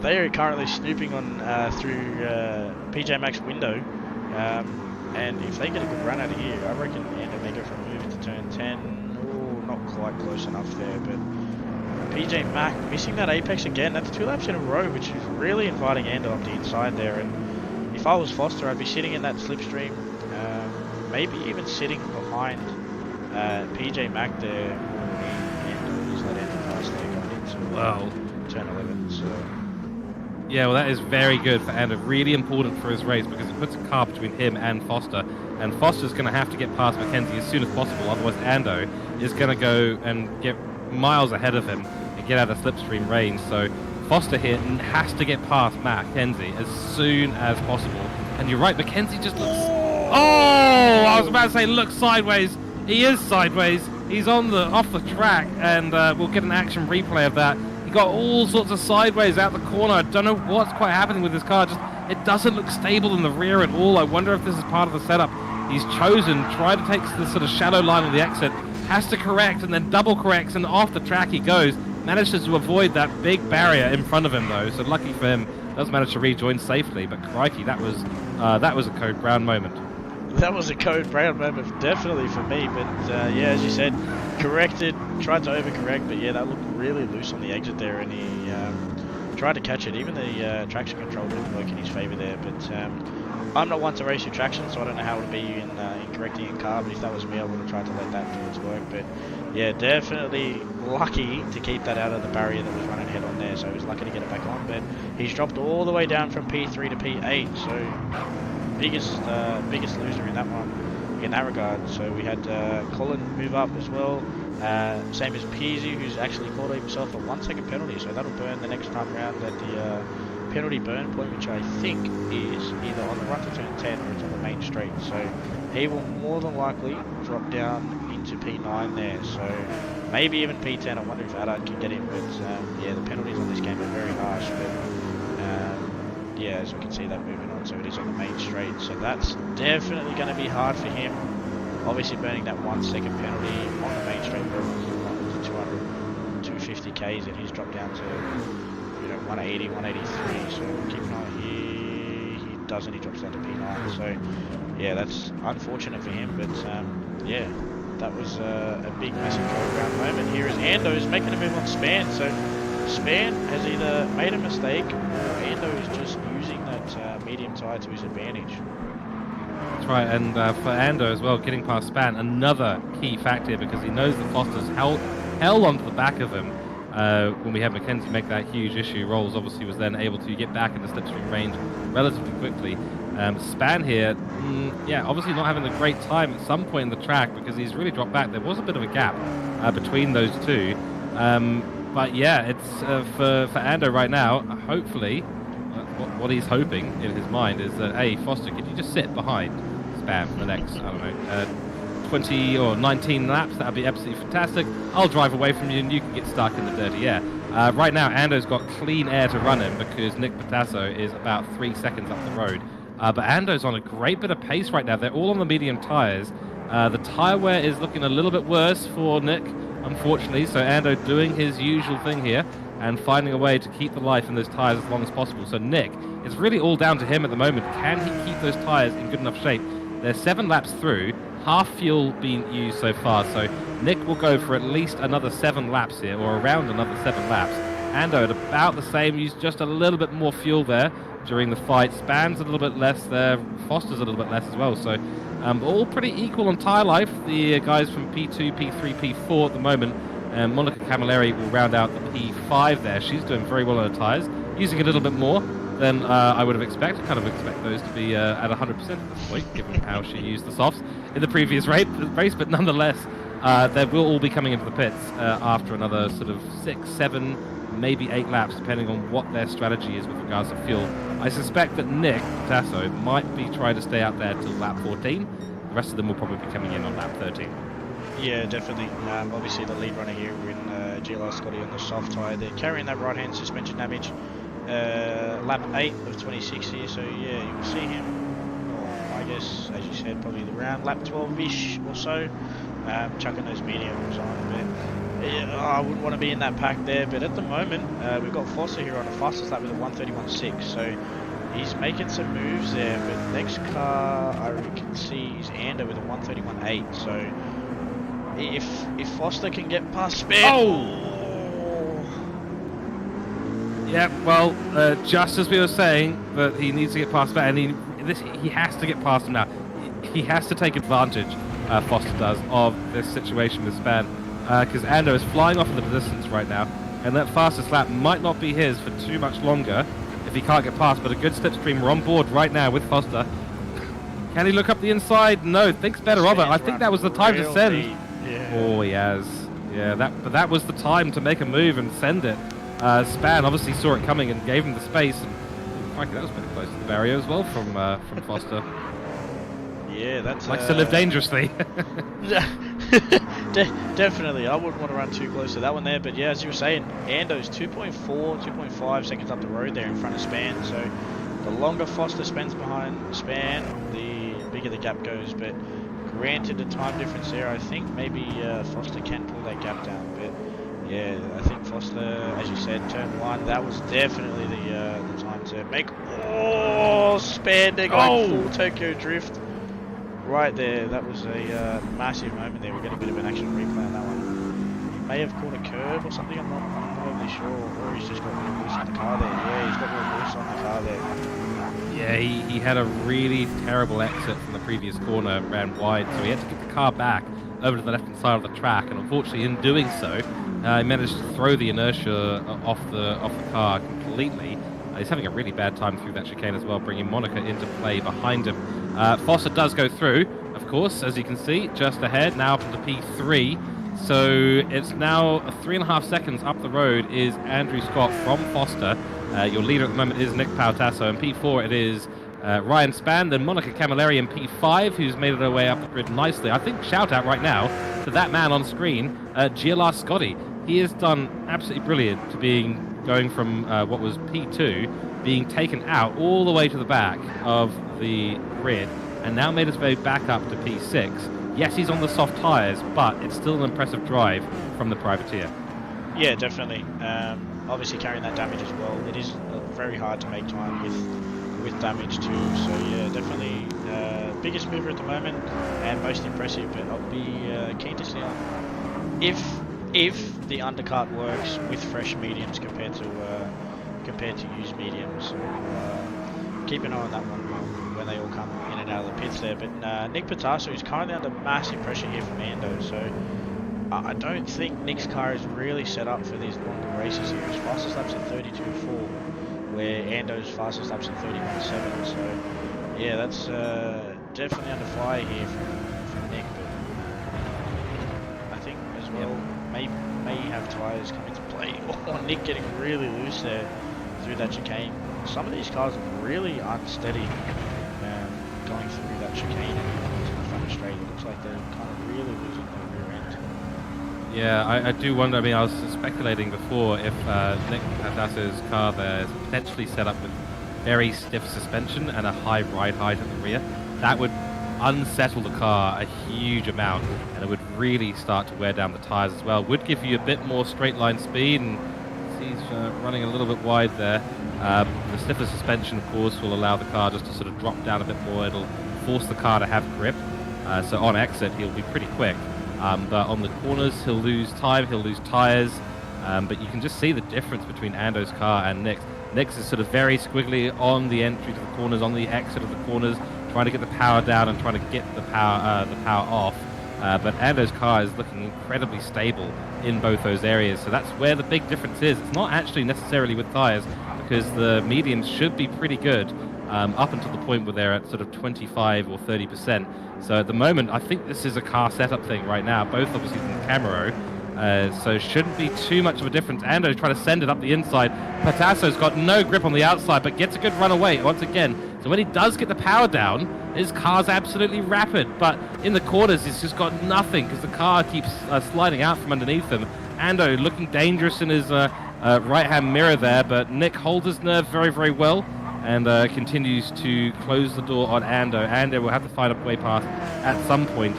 [SPEAKER 1] they are currently snooping on through PJ Max's window, and if they get a good run out of here, I reckon Ando may go from move to turn 10. Oh, not quite close enough there, but PJ Mack missing that apex again. That's 2 laps in a row, which is really inviting Ando up the inside there. And if I was Foster, I'd be sitting in that slipstream, maybe even sitting behind PJ Mack there. And just let Ando pass there going into turn 11. So
[SPEAKER 2] yeah, well, that is very good for Ando. Really important for his race, because it puts a car between him and Foster. And Foster's going to have to get past Mackenzie as soon as possible. Otherwise, Ando is going to go and get miles ahead of him and get out of slipstream range. So Foster here has to get past Mackenzie as soon as possible. And you're right, Mackenzie just looks... Oh! I was about to say look sideways. He is sideways. He's off the track, and we'll get an action replay of that. He got all sorts of sideways out the corner. I don't know what's quite happening with this car. It doesn't look stable in the rear at all. I wonder if this is part of the setup. He's chosen, tried to take this sort of shallow line on the exit, has to correct and then double corrects, and off the track he goes. Manages to avoid that big barrier in front of him though, so lucky for him, does manage to rejoin safely. But crikey, that was a Code Brown moment.
[SPEAKER 1] That was a Code Brown moment, definitely for me. But yeah, as you said, corrected, tried to overcorrect, but yeah, that looked really loose on the exit there, and he tried to catch it. Even the traction control didn't work in his favour there. But I'm not one to race with traction, so I don't know how it would be in correcting in car, but if that was me, I would have tried to let that do its work. But yeah, definitely lucky to keep that out of the barrier that was running head on there, so he was lucky to get it back on. But he's dropped all the way down from P3 to P8, so biggest loser in that one, in that regard. So we had Colin move up as well, same as Peasy, who's actually caught himself a 1 second penalty, so that'll burn the next time round at the penalty burn point, which I think is either on the run to turn 10 or it's on the main straight. So he will more than likely drop down into P9 there. So maybe even P10. I wonder if Adad can get in. But yeah, the penalties on this game are very harsh. But yeah, as we can see that moving on. So it is on the main straight. So that's definitely going to be hard for him. Obviously burning that 1 second penalty on the main straight where it was 200, 250 Ks, and he's dropped down to 180, 183, so keep an eye here. He doesn't, he drops down to P9, so yeah, that's unfortunate for him, but yeah, that was a big, massive go-around moment. Here is Ando's making a move on Span, so Span has either made a mistake, or Ando is just using that medium tyre to his advantage.
[SPEAKER 2] That's right, and for Ando as well, getting past Span, another key factor, because he knows that Foster's held onto the back of him. When we had Mackenzie make that huge issue, Rolls obviously was then able to get back in the slipstream range relatively quickly. Span here, yeah, obviously not having a great time at some point in the track because he's really dropped back. There was a bit of a gap between those two. But yeah, it's for Ando right now, hopefully, what he's hoping in his mind is that, hey, Foster, could you just sit behind Span for the next, I don't know, 20 or 19 laps? That would be absolutely fantastic. I'll drive away from you and you can get stuck in the dirty air. Right now, Ando's got clean air to run him because Nick Pautasso is about 3 seconds up the road. But Ando's on a great bit of pace right now. They're all on the medium tyres. The tyre wear is looking a little bit worse for Nick, unfortunately, so Ando doing his usual thing here and finding a way to keep the life in those tyres as long as possible. So Nick, it's really all down to him at the moment. Can he keep those tyres in good enough shape? They're 7 laps through, half fuel being used so far, so Nick will go for at least another 7 laps here, or around another 7 laps. Ando at about the same, used just a little bit more fuel there during the fight. Span's a little bit less there, Foster's a little bit less as well, so all pretty equal on tyre life. The guys from P2, P3, P4 at the moment. Monica Camilleri will round out the P5 there. She's doing very well on her tyres, using a little bit more than I would have expected. Kind of expect those to be at 100% at this point, given how she used the softs in the previous race, but nonetheless, they will all be coming into the pits after another sort of 6, 7, maybe 8 laps, depending on what their strategy is with regards to fuel. I suspect that Nick Pautasso might be trying to stay out there till lap 14. The rest of them will probably be coming in on lap 13.
[SPEAKER 1] Yeah, definitely. Obviously, the lead runner here in GLR Scotty on the soft tyre. They're carrying that right-hand suspension damage. Lap 8 of 26 here, so yeah, you will see him, I guess, as you said, probably around lap 12-ish or so, chucking those mediums on a bit. Yeah, I wouldn't want to be in that pack there, but at the moment, we've got Foster here on the fastest lap with a 1:31.6, so he's making some moves there, but next car I can see is Ando with a 1:31.8, so if Foster can get past Span...
[SPEAKER 2] Yeah, well, just as we were saying that he needs to get past that, and he has to get past him now. He has to take advantage, Foster does, of this situation with Span, because Ando is flying off in the distance right now, and that fastest lap might not be his for too much longer if he can't get past, but a good slipstream. We're on board right now with Foster. Can he look up the inside? No, thinks better of it. I think that was the time to send.
[SPEAKER 1] Yeah.
[SPEAKER 2] Oh, he has. Yeah, but that was the time to make a move and send it. Span obviously saw it coming and gave him the space, and frankly, that was pretty close to the barrier as well from Foster.
[SPEAKER 1] Yeah, that's...
[SPEAKER 2] Likes to live dangerously.
[SPEAKER 1] Definitely, I wouldn't want to run too close to that one there, but yeah, as you were saying, Ando's 2.4, 2.5 seconds up the road there in front of Span, so the longer Foster spends behind Span, the bigger the gap goes, but granted the time difference there, I think maybe Foster can pull that gap down, but yeah, I think Foster, as you said, turn 1, that was definitely the time to make... Oh, Span, they're going full Tokyo Drift. Right there, that was a massive moment there. We're getting a bit of an action replay on that one. He may have caught a curve or something, I'm not really sure, or he's just got a little loose on the car there. Yeah, he's got a little loose on the car there.
[SPEAKER 2] Yeah, he had a really terrible exit from the previous corner, ran wide, so he had to get the car back over to the left-hand side of the track, and unfortunately in doing so, he managed to throw the inertia off the car completely. He's having a really bad time through that chicane as well, bringing Monica into play behind him. Foster does go through, of course, as you can see, just ahead, now up into P3. So it's now 3.5 seconds up the road is Andrew Scott from Foster. Your leader at the moment is Nick Pautasso. In P4 it is Ryan Span, then Monica Camilleri in P5, who's made her way up the grid nicely. I think shout out right now to that man on screen, GLR Scotty. He has done absolutely brilliant to going from what was P2, being taken out all the way to the back of the grid, and now made his way back up to P6. Yes, he's on the soft tyres, but it's still an impressive drive from the privateer.
[SPEAKER 1] Yeah, definitely. Obviously carrying that damage as well. It is very hard to make time with damage too, so yeah, definitely biggest mover at the moment and most impressive, but I'll be keen to see if the undercut works with fresh mediums compared to used mediums. So, keep an eye on that one when they all come in and out of the pits there. But Nick Pautasso is currently under massive pressure here from Ando, so I don't think Nick's car is really set up for these longer races here. His fastest lap's at 32.4, where Ando's fastest lap's at 31.7. So yeah, that's definitely under fire here from Nick. But I think as well, may have tyres come into play, or Nick getting really loose there through that chicane. Some of these cars are really unsteady going through that chicane and into the front straight. It looks like they're kind of really losing their rear end.
[SPEAKER 2] Yeah, I do wonder. I mean, I was speculating before if Nick Pautasso's car there is potentially set up with very stiff suspension and a high ride height at the rear. That would, unsettle the car a huge amount, and it would really start to wear down the tyres as well. Would give you a bit more straight line speed, and he's running a little bit wide there. The stiffer suspension, of course, will allow the car just to sort of drop down a bit more. It'll force the car to have grip. So on exit, he'll be pretty quick. But on the corners, he'll lose time, he'll lose tyres. But you can just see the difference between Ando's car and Nick's. Nick's is sort of very squiggly on the entry to the corners, on the exit of the corners, trying to get the power down and trying to get the power off. But Ando's car is looking incredibly stable in both those areas. So that's where the big difference is. It's not actually necessarily with tyres, because the mediums should be pretty good up until the point where they're at sort of 25 or 30%. So at the moment, I think this is a car setup thing right now, both obviously from Camaro. So shouldn't be too much of a difference. Ando's trying to send it up the inside. Pautasso's got no grip on the outside, but gets a good run away once again. So when he does get the power down, his car's absolutely rapid. But in the corners, he's just got nothing because the car keeps sliding out from underneath him. Ando looking dangerous in his right-hand mirror there, but Nick holds his nerve very, very well and continues to close the door on Ando. Ando will have to find a way past at some point.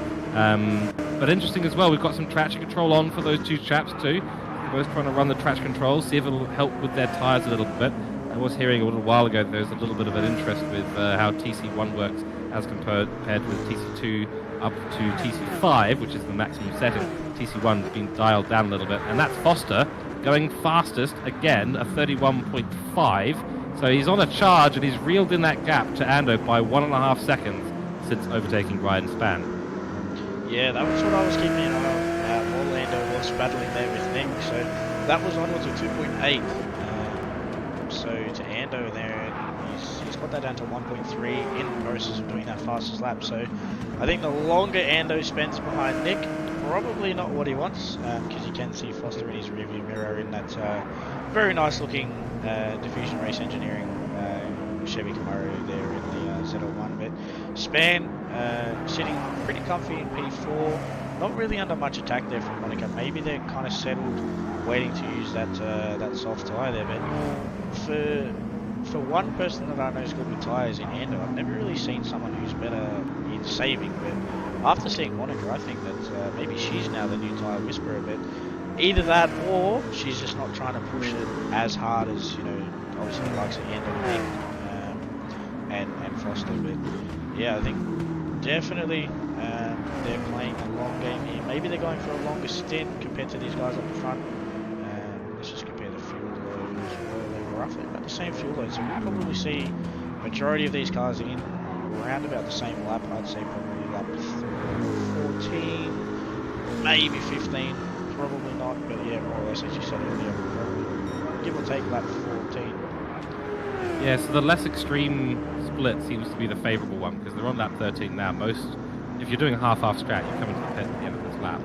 [SPEAKER 2] But interesting as well, we've got some traction control on for those two chaps too. They're both trying to run the traction control, see if it'll help with their tyres a little bit. I was hearing a little while ago there's a little bit of an interest with how TC1 works as compared with TC2 up to TC5, which is the maximum setting. TC1 has been dialed down a little bit, and that's Foster going fastest, again, a 31.5. So he's on a charge, and he's reeled in that gap to Ando by 1.5 seconds since overtaking Ryan Spann.
[SPEAKER 1] Yeah, that was what I was keeping an eye on. Orlando was battling there with Nick, so that was onwards of 2.8. So to Ando there, he's got that down to 1.3 in the process of doing that fastest lap. So I think the longer Ando spends behind Nick, probably not what he wants, because you can see Foster in his rearview mirror in that very nice looking Diffusion Race Engineering Chevy Camaro there in the Z01. But Spann sitting pretty comfy in P4, not really under much attack there from Monica. Maybe they're kind of settled, waiting to use that soft tyre there. But for one person that I know is good with tyres in Ando, I've never really seen someone who's better in saving. But after seeing Monica, I think that maybe she's now the new tyre whisperer. But either that, or she's just not trying to push it as hard as, you know, obviously the likes of Ando and Foster. But yeah, I think definitely they're playing a long game here. Maybe they're going for a longer stint compared to these guys up the front. Let's just compare the fuel loads. They were roughly about the same fuel load, so we'll probably see majority of these cars in around about the same lap. I'd say probably lap 14, maybe 15. Probably not, but yeah, more or less as you said earlier, probably give or take lap 14.
[SPEAKER 2] Yeah, so the less extreme split seems to be the favourable one, because they're on lap 13 now. If you're doing a half-half strat, you come into the pit at the end of this lap.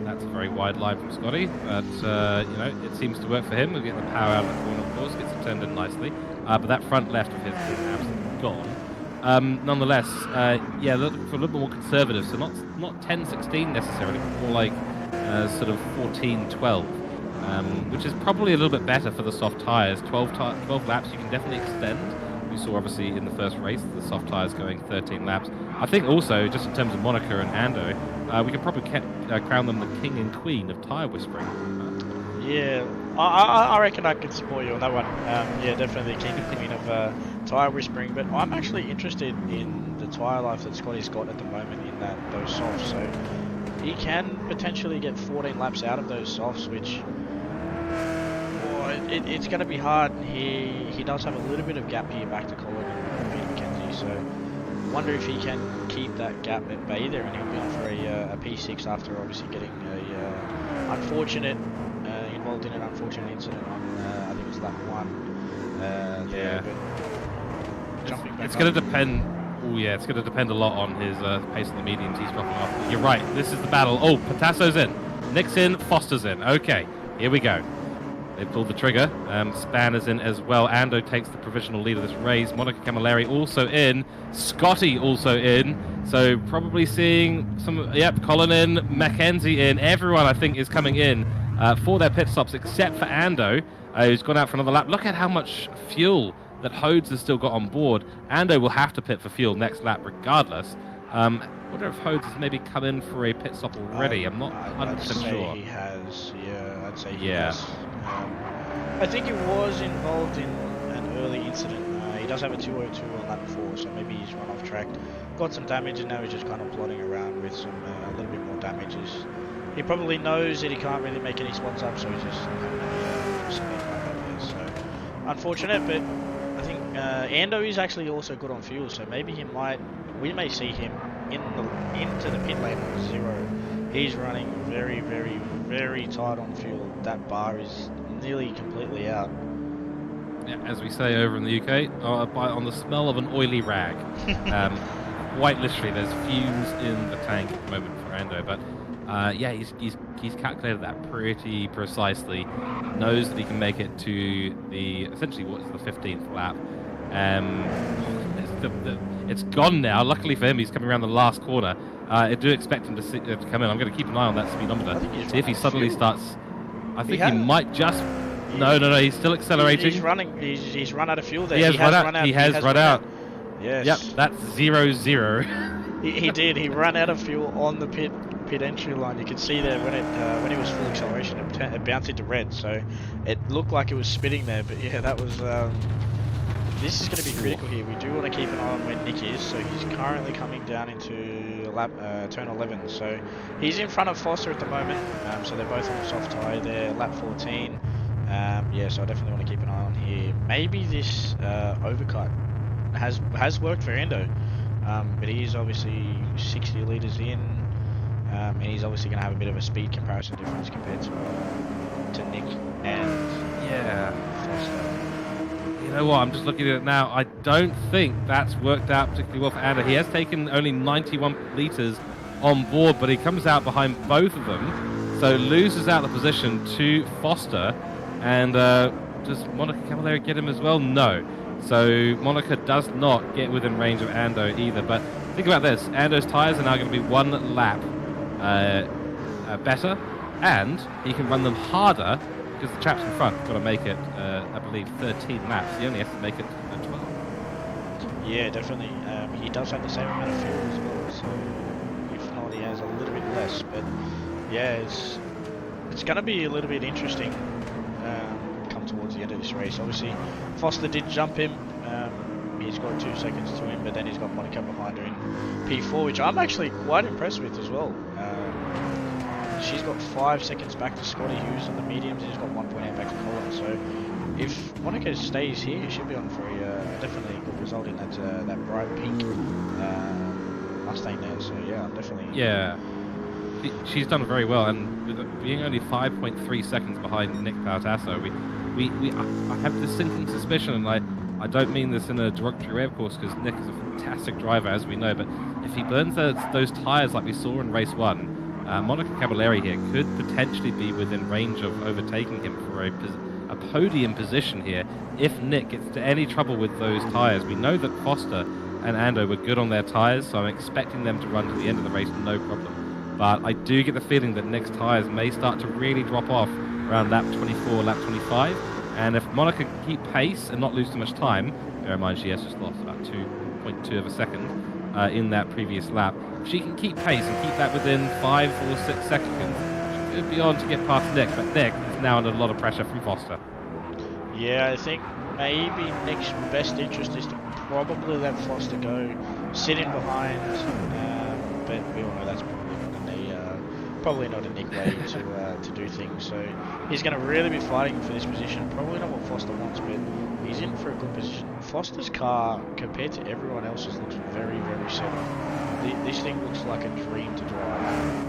[SPEAKER 2] That's a very wide line from Scotty, but you know, it seems to work for him. We'll get the power out of the corner, of course, gets it turned in nicely. But that front left of his is absolutely gone. Nonetheless, yeah, look for a little more conservative, so not 10-16 necessarily, but more like sort of 14-12, which is probably a little bit better for the soft tyres. 12 laps you can definitely extend. We saw obviously in the first race the soft tyres going 13 laps. I think also, just in terms of Monica and Ando, we could probably crown them the king and queen of tyre whispering.
[SPEAKER 1] Yeah, I reckon I could support you on that one. Yeah, definitely king and queen of tyre whispering, but I'm actually interested in the tyre life that Scotty's got at the moment in those softs. So he can potentially get 14 laps out of those softs, which it's going to be hard. He does have a little bit of gap here back to Colin and Peter McKenzie, so I wonder if he can keep that gap at bay there, and he'll be on for a P6 after obviously getting involved in an unfortunate incident on I think it was lap 1 there. But jumping back, it's
[SPEAKER 2] going to depend. Oh yeah, it's going to depend a lot on his pace of the mediums he's dropping off. You're right, this is the battle. Oh, Pautasso's in, Nick's in, Foster's in. Okay, here we go. They pulled the trigger. Spann is in as well. Ando takes the provisional lead of this race. Monica Camilleri also in. Scotty also in. So probably seeing some, Colin in, Mackenzie in. Everyone, I think, is coming in for their pit stops, except for Ando, who's gone out for another lap. Look at how much fuel that Hodes has still got on board. Ando will have to pit for fuel next lap regardless. Wonder if Hodes has maybe come in for a pit stop already. I'm not 100% sure.
[SPEAKER 1] He has. Yeah, I'd say he
[SPEAKER 2] Yeah.
[SPEAKER 1] has. I think he was involved in an early incident. He does have a 202 on lap 4, so maybe he's run off track, got some damage, and now he's just kind of plodding around with some a little bit more damages. He probably knows that he can't really make any spots up, so he's just having a speed back up there. So unfortunate, but I think Ando is actually also good on fuel, so maybe we may see him into the pit lane on 0. He's running very, very, very tight on fuel. That bar is nearly completely out.
[SPEAKER 2] Yeah, as we say over in the UK, on the smell of an oily rag. Quite literally, there's fumes in the tank at the moment for Ando, but yeah, he's calculated that pretty precisely. Knows that he can make it to essentially what is the 15th lap. It's gone now. Luckily for him, he's coming around the last corner. I do expect him to come in. I'm going to keep an eye on that speedometer. See if he suddenly starts. I think he might just. No, he's still accelerating.
[SPEAKER 1] He's running. He's run out of fuel there.
[SPEAKER 2] He has run out. He has run out.
[SPEAKER 1] Yes.
[SPEAKER 2] Yep, that's 0-0.
[SPEAKER 1] He did. He ran out of fuel on the pit entry line. You could see there when he was full acceleration, it bounced into red. So it looked like it was spitting there. But yeah, that was. This is going to be critical here. We do want to keep an eye on where Nick is. So he's currently coming down into turn 11. So he's in front of Foster at the moment. So they're both on a soft tyre there. Lap 14. Yeah, so I definitely want to keep an eye on here. Maybe this overcut has worked for Endo, but he's obviously 60 litres in, and he's obviously going to have a bit of a speed comparison difference compared to Nick and Foster.
[SPEAKER 2] You know what, I'm just looking at it now. I don't think that's worked out particularly well for Ando. He has taken only 91 litres on board, but he comes out behind both of them, so loses out the position to Foster. And does Monica Cavalieri get him as well? No. So Monica does not get within range of Ando either. But think about this. Ando's tyres are now going to be 1 lap better. And he can run them harder because the chaps in front have got to make it, I believe, 13 laps. He only has to make it 12.
[SPEAKER 1] Yeah, definitely. He does have the same amount of fuel as well. So if not, he has a little bit less. But yeah, it's going to be a little bit interesting. Come towards the end of this race. Obviously, Foster did jump him. He's got 2 seconds to him, but then he's got Monica behind her in P4, which I'm actually quite impressed with as well. She's got 5 seconds back to Scotty Hughes on the mediums, and he's got 1.8 back to Colin. So if Monica stays here, she'll be on for a definitely good result in that bright pink Mustang there. So yeah, I'm definitely.
[SPEAKER 2] Yeah. She's done very well, and with being only 5.3 seconds behind Nick Pautasso, I have this sinking suspicion, and I don't mean this in a derogatory way, of course, because Nick is a fantastic driver, as we know, but if he burns those tyres like we saw in race 1, Monica Cavalieri here could potentially be within range of overtaking him for a podium position here if Nick gets into any trouble with those tyres. We know that Foster and Ando were good on their tyres, so I'm expecting them to run to the end of the race no problem. But I do get the feeling that Nick's tyres may start to really drop off around lap 24, lap 25. And if Monica can keep pace and not lose too much time, bear in mind she has just lost about 2.2 of a second in that previous lap. If she can keep pace and keep that within 5 or 6 seconds, she could be on to get past Nick. But Nick is now under a lot of pressure from Foster.
[SPEAKER 1] Yeah, I think maybe Nick's best interest is to probably let Foster go, sit in behind, but we all know that's probably not a Nick way to do things. So he's going to really be fighting for this position. Probably not what Foster wants, but he's in for a good position. Foster's car, compared to everyone else's, looks very, very settled. This thing looks like a dream to drive.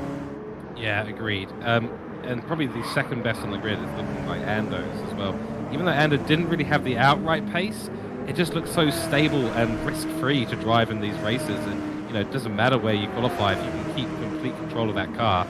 [SPEAKER 2] Yeah, agreed. And probably the second best on the grid is looking like Ando's as well. Even though Ando didn't really have the outright pace, it just looks so stable and risk-free to drive in these races. And you know, it doesn't matter where you qualify if you can keep complete control of that car.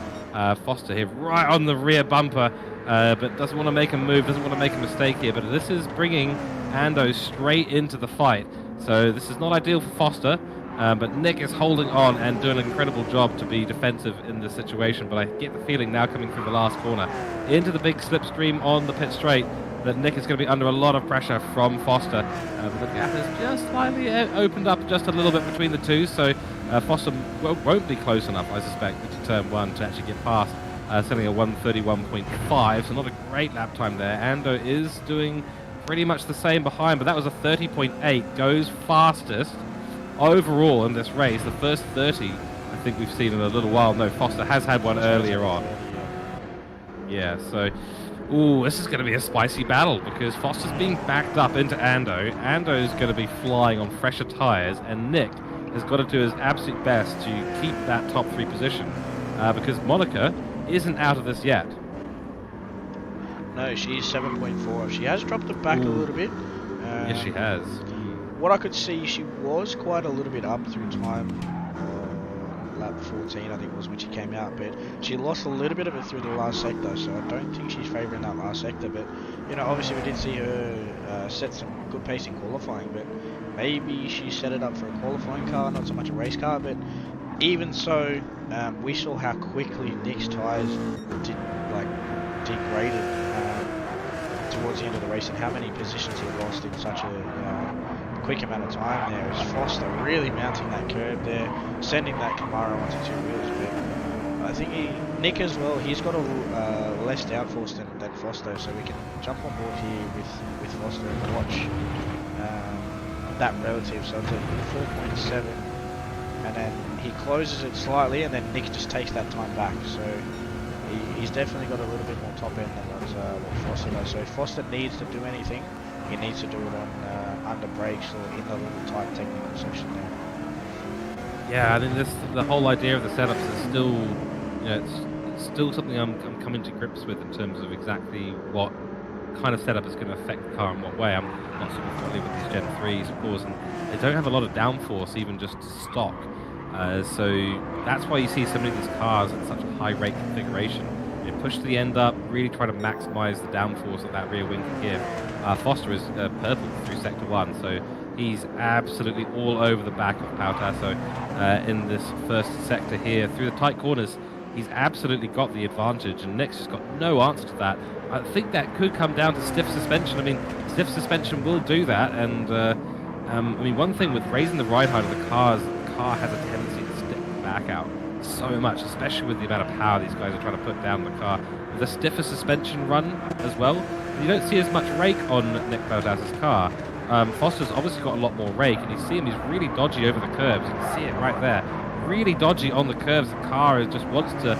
[SPEAKER 2] Foster here right on the rear bumper, but doesn't want to make a move, doesn't want to make a mistake here. But this is bringing Ando straight into the fight. So this is not ideal for Foster, but Nick is holding on and doing an incredible job to be defensive in this situation. But I get the feeling now coming through the last corner into the big slipstream on the pit straight that Nick is going to be under a lot of pressure from Foster. The gap has just slightly opened up just a little bit between the two, so Foster won't be close enough, I suspect, into turn 1 to actually get past, setting a 1:31.5, so not a great lap time there. Ando is doing pretty much the same behind, but that was a 30.8, goes fastest overall in this race. The first 30 I think we've seen in a little while. No, Foster has had one earlier on. Yeah, so ooh, this is going to be a spicy battle because Foster's being backed up into Ando. Ando's going to be flying on fresher tyres, and Nick has got to do his absolute best to keep that top 3 position because Monica isn't out of this yet.
[SPEAKER 1] No, she's 7.4. She has dropped it back a little bit.
[SPEAKER 2] Yes, she has.
[SPEAKER 1] What I could see, she was quite a little bit up through time. Lap 14, I think it was when she came out, but she lost a little bit of it through the last sector, so I don't think she's favouring that last sector. But you know, obviously we did see her set some good pace in qualifying, but maybe she set it up for a qualifying car, not so much a race car. But even so, we saw how quickly Nick's tyres degraded towards the end of the race, and how many positions he lost in such a quick amount of time there. As Foster really mounting that curb there, sending that Camaro onto 2 wheels. But I think Nick as well, he's got a less downforce than Foster, so we can jump on board here with Foster and watch that relative. So it's a 4.7, and then he closes it slightly, and then Nick just takes that time back. So he's definitely got a little bit more top end than what Foster does. So if Foster needs to do anything, he needs to do it on under brakes or in the little tight technical section there.
[SPEAKER 2] Yeah, I think the whole idea of the setups is still, you know, it's still something I'm coming to grips with in terms of exactly what kind of setup is going to affect the car in what way. I'm not super familiar with these Gen 3s, of course, and they don't have a lot of downforce even just to stock. So that's why you see so many of these cars at such a high rate configuration. They push to the end up, really try to maximize the downforce that rear wing can give. Foster is purple through sector 1, so he's absolutely all over the back of Pautasso in this first sector here. Through the tight corners, he's absolutely got the advantage, and Nick's just got no answer to that. I think that could come down to stiff suspension. I mean, stiff suspension will do that, and I mean, one thing with raising the ride height of the car is that the car has a tendency to stick the back out so much, especially with the amount of power these guys are trying to put down the car. With a stiffer suspension run as well, you don't see as much rake on Nick Bautas's car. Foster's obviously got a lot more rake, and you see him, he's really dodgy over the curbs. You can see it right there. Really dodgy on the curves. The car just wants to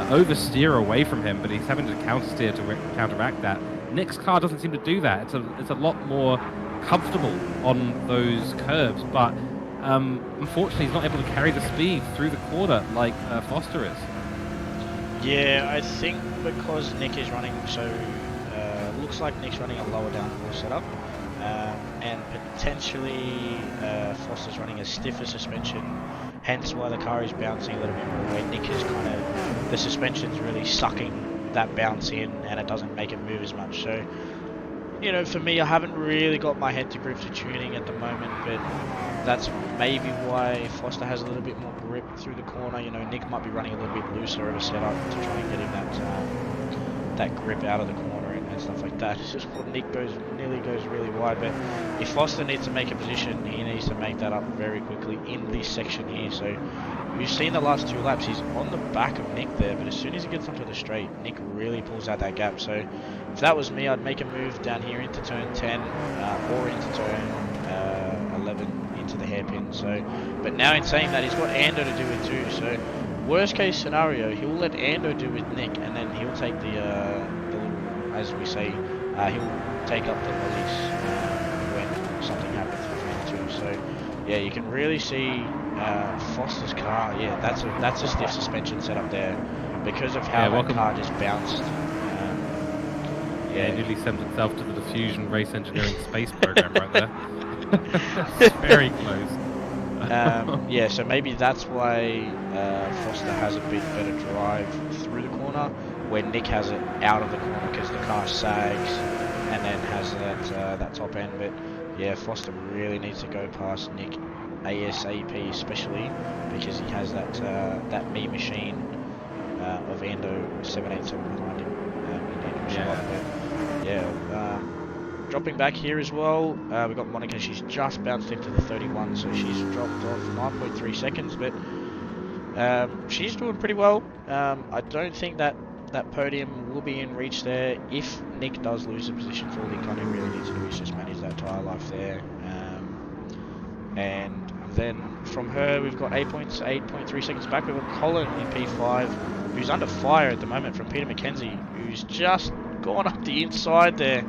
[SPEAKER 2] oversteer away from him, but he's having to countersteer to counteract that. Nick's car doesn't seem to do that. It's a lot more comfortable on those curbs, but unfortunately he's not able to carry the speed through the corner like Foster is.
[SPEAKER 1] Yeah, I think because Nick is running looks like Nick's running a lower downforce setup, and potentially Foster's running a stiffer suspension, hence why the car is bouncing a little bit more, where Nick is kind of, the suspension's really sucking that bounce in and it doesn't make it move as much. So, you know, for me, I haven't really got my head to grip to tuning at the moment, but that's maybe why Foster has a little bit more grip through the corner. You know, Nick might be running a little bit looser of a setup to try and get him that grip out of the corner and stuff like that. It's just what Nick nearly goes really wide, but if Foster needs to make a position, he needs to make that up very quickly in this section here. So we've seen the last 2 laps, he's on the back of Nick there, but as soon as he gets onto the straight, Nick really pulls out that gap. So if that was me, I'd make a move down here into turn 10 or into turn 11 into the hairpin. So, but now in saying that, he's got Ando to do it too. So worst case scenario, he'll let Ando do with Nick, and then he'll take the little, as we say, he'll take up the lollies when something happens between the two. So yeah, you can really see Foster's car. Yeah, that's a stiff suspension setup there because of how that car just bounced.
[SPEAKER 2] Yeah, it nearly sent itself to the Diffusion Race Engineering Space Program right there. It's very close.
[SPEAKER 1] Yeah, so maybe that's why Foster has a bit better drive through the corner, where Nick has it out of the corner because the car sags and then has that top end. But yeah, Foster really needs to go past Nick ASAP, especially because he has that meat machine of Ando 787 behind him. Yeah, dropping back here as well, we've got Monica. She's just bounced into the 31, so she's dropped off 9.3 seconds, but she's doing pretty well. I don't think that podium will be in reach there. If Nick does lose the position, all he kind of really needs to do is just manage that tyre life there. And then from her, we've got 8.3 seconds back. We've got Colin in P5, who's under fire at the moment from Peter McKenzie, who's just gone up the inside there.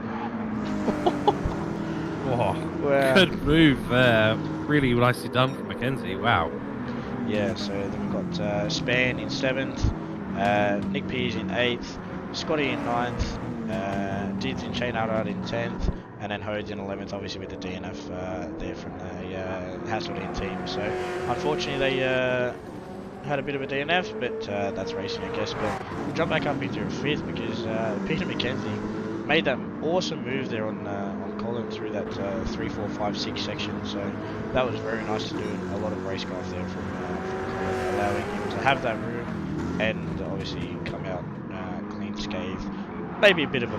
[SPEAKER 2] Oh,
[SPEAKER 1] Wow.
[SPEAKER 2] good move there. Really nicely done from McKenzie. Wow.
[SPEAKER 1] Yeah, so then we've got Span in 7th, Nick Pease in 8th, Scotty in 9th, Dids and Shane Alrad in 10th, and then Hodes in 11th, obviously with the DNF there from the Hasseltine team. So unfortunately they had a bit of a DNF, but that's racing, I guess. But we'll jump back up into 5th because Peter McKenzie made that awesome move there on Colin through that 3, 4, 5, 6 section. So that was very nice to do. A lot of racecraft there from Colin, allowing him to have that room and obviously come out clean scathed. Maybe a bit of a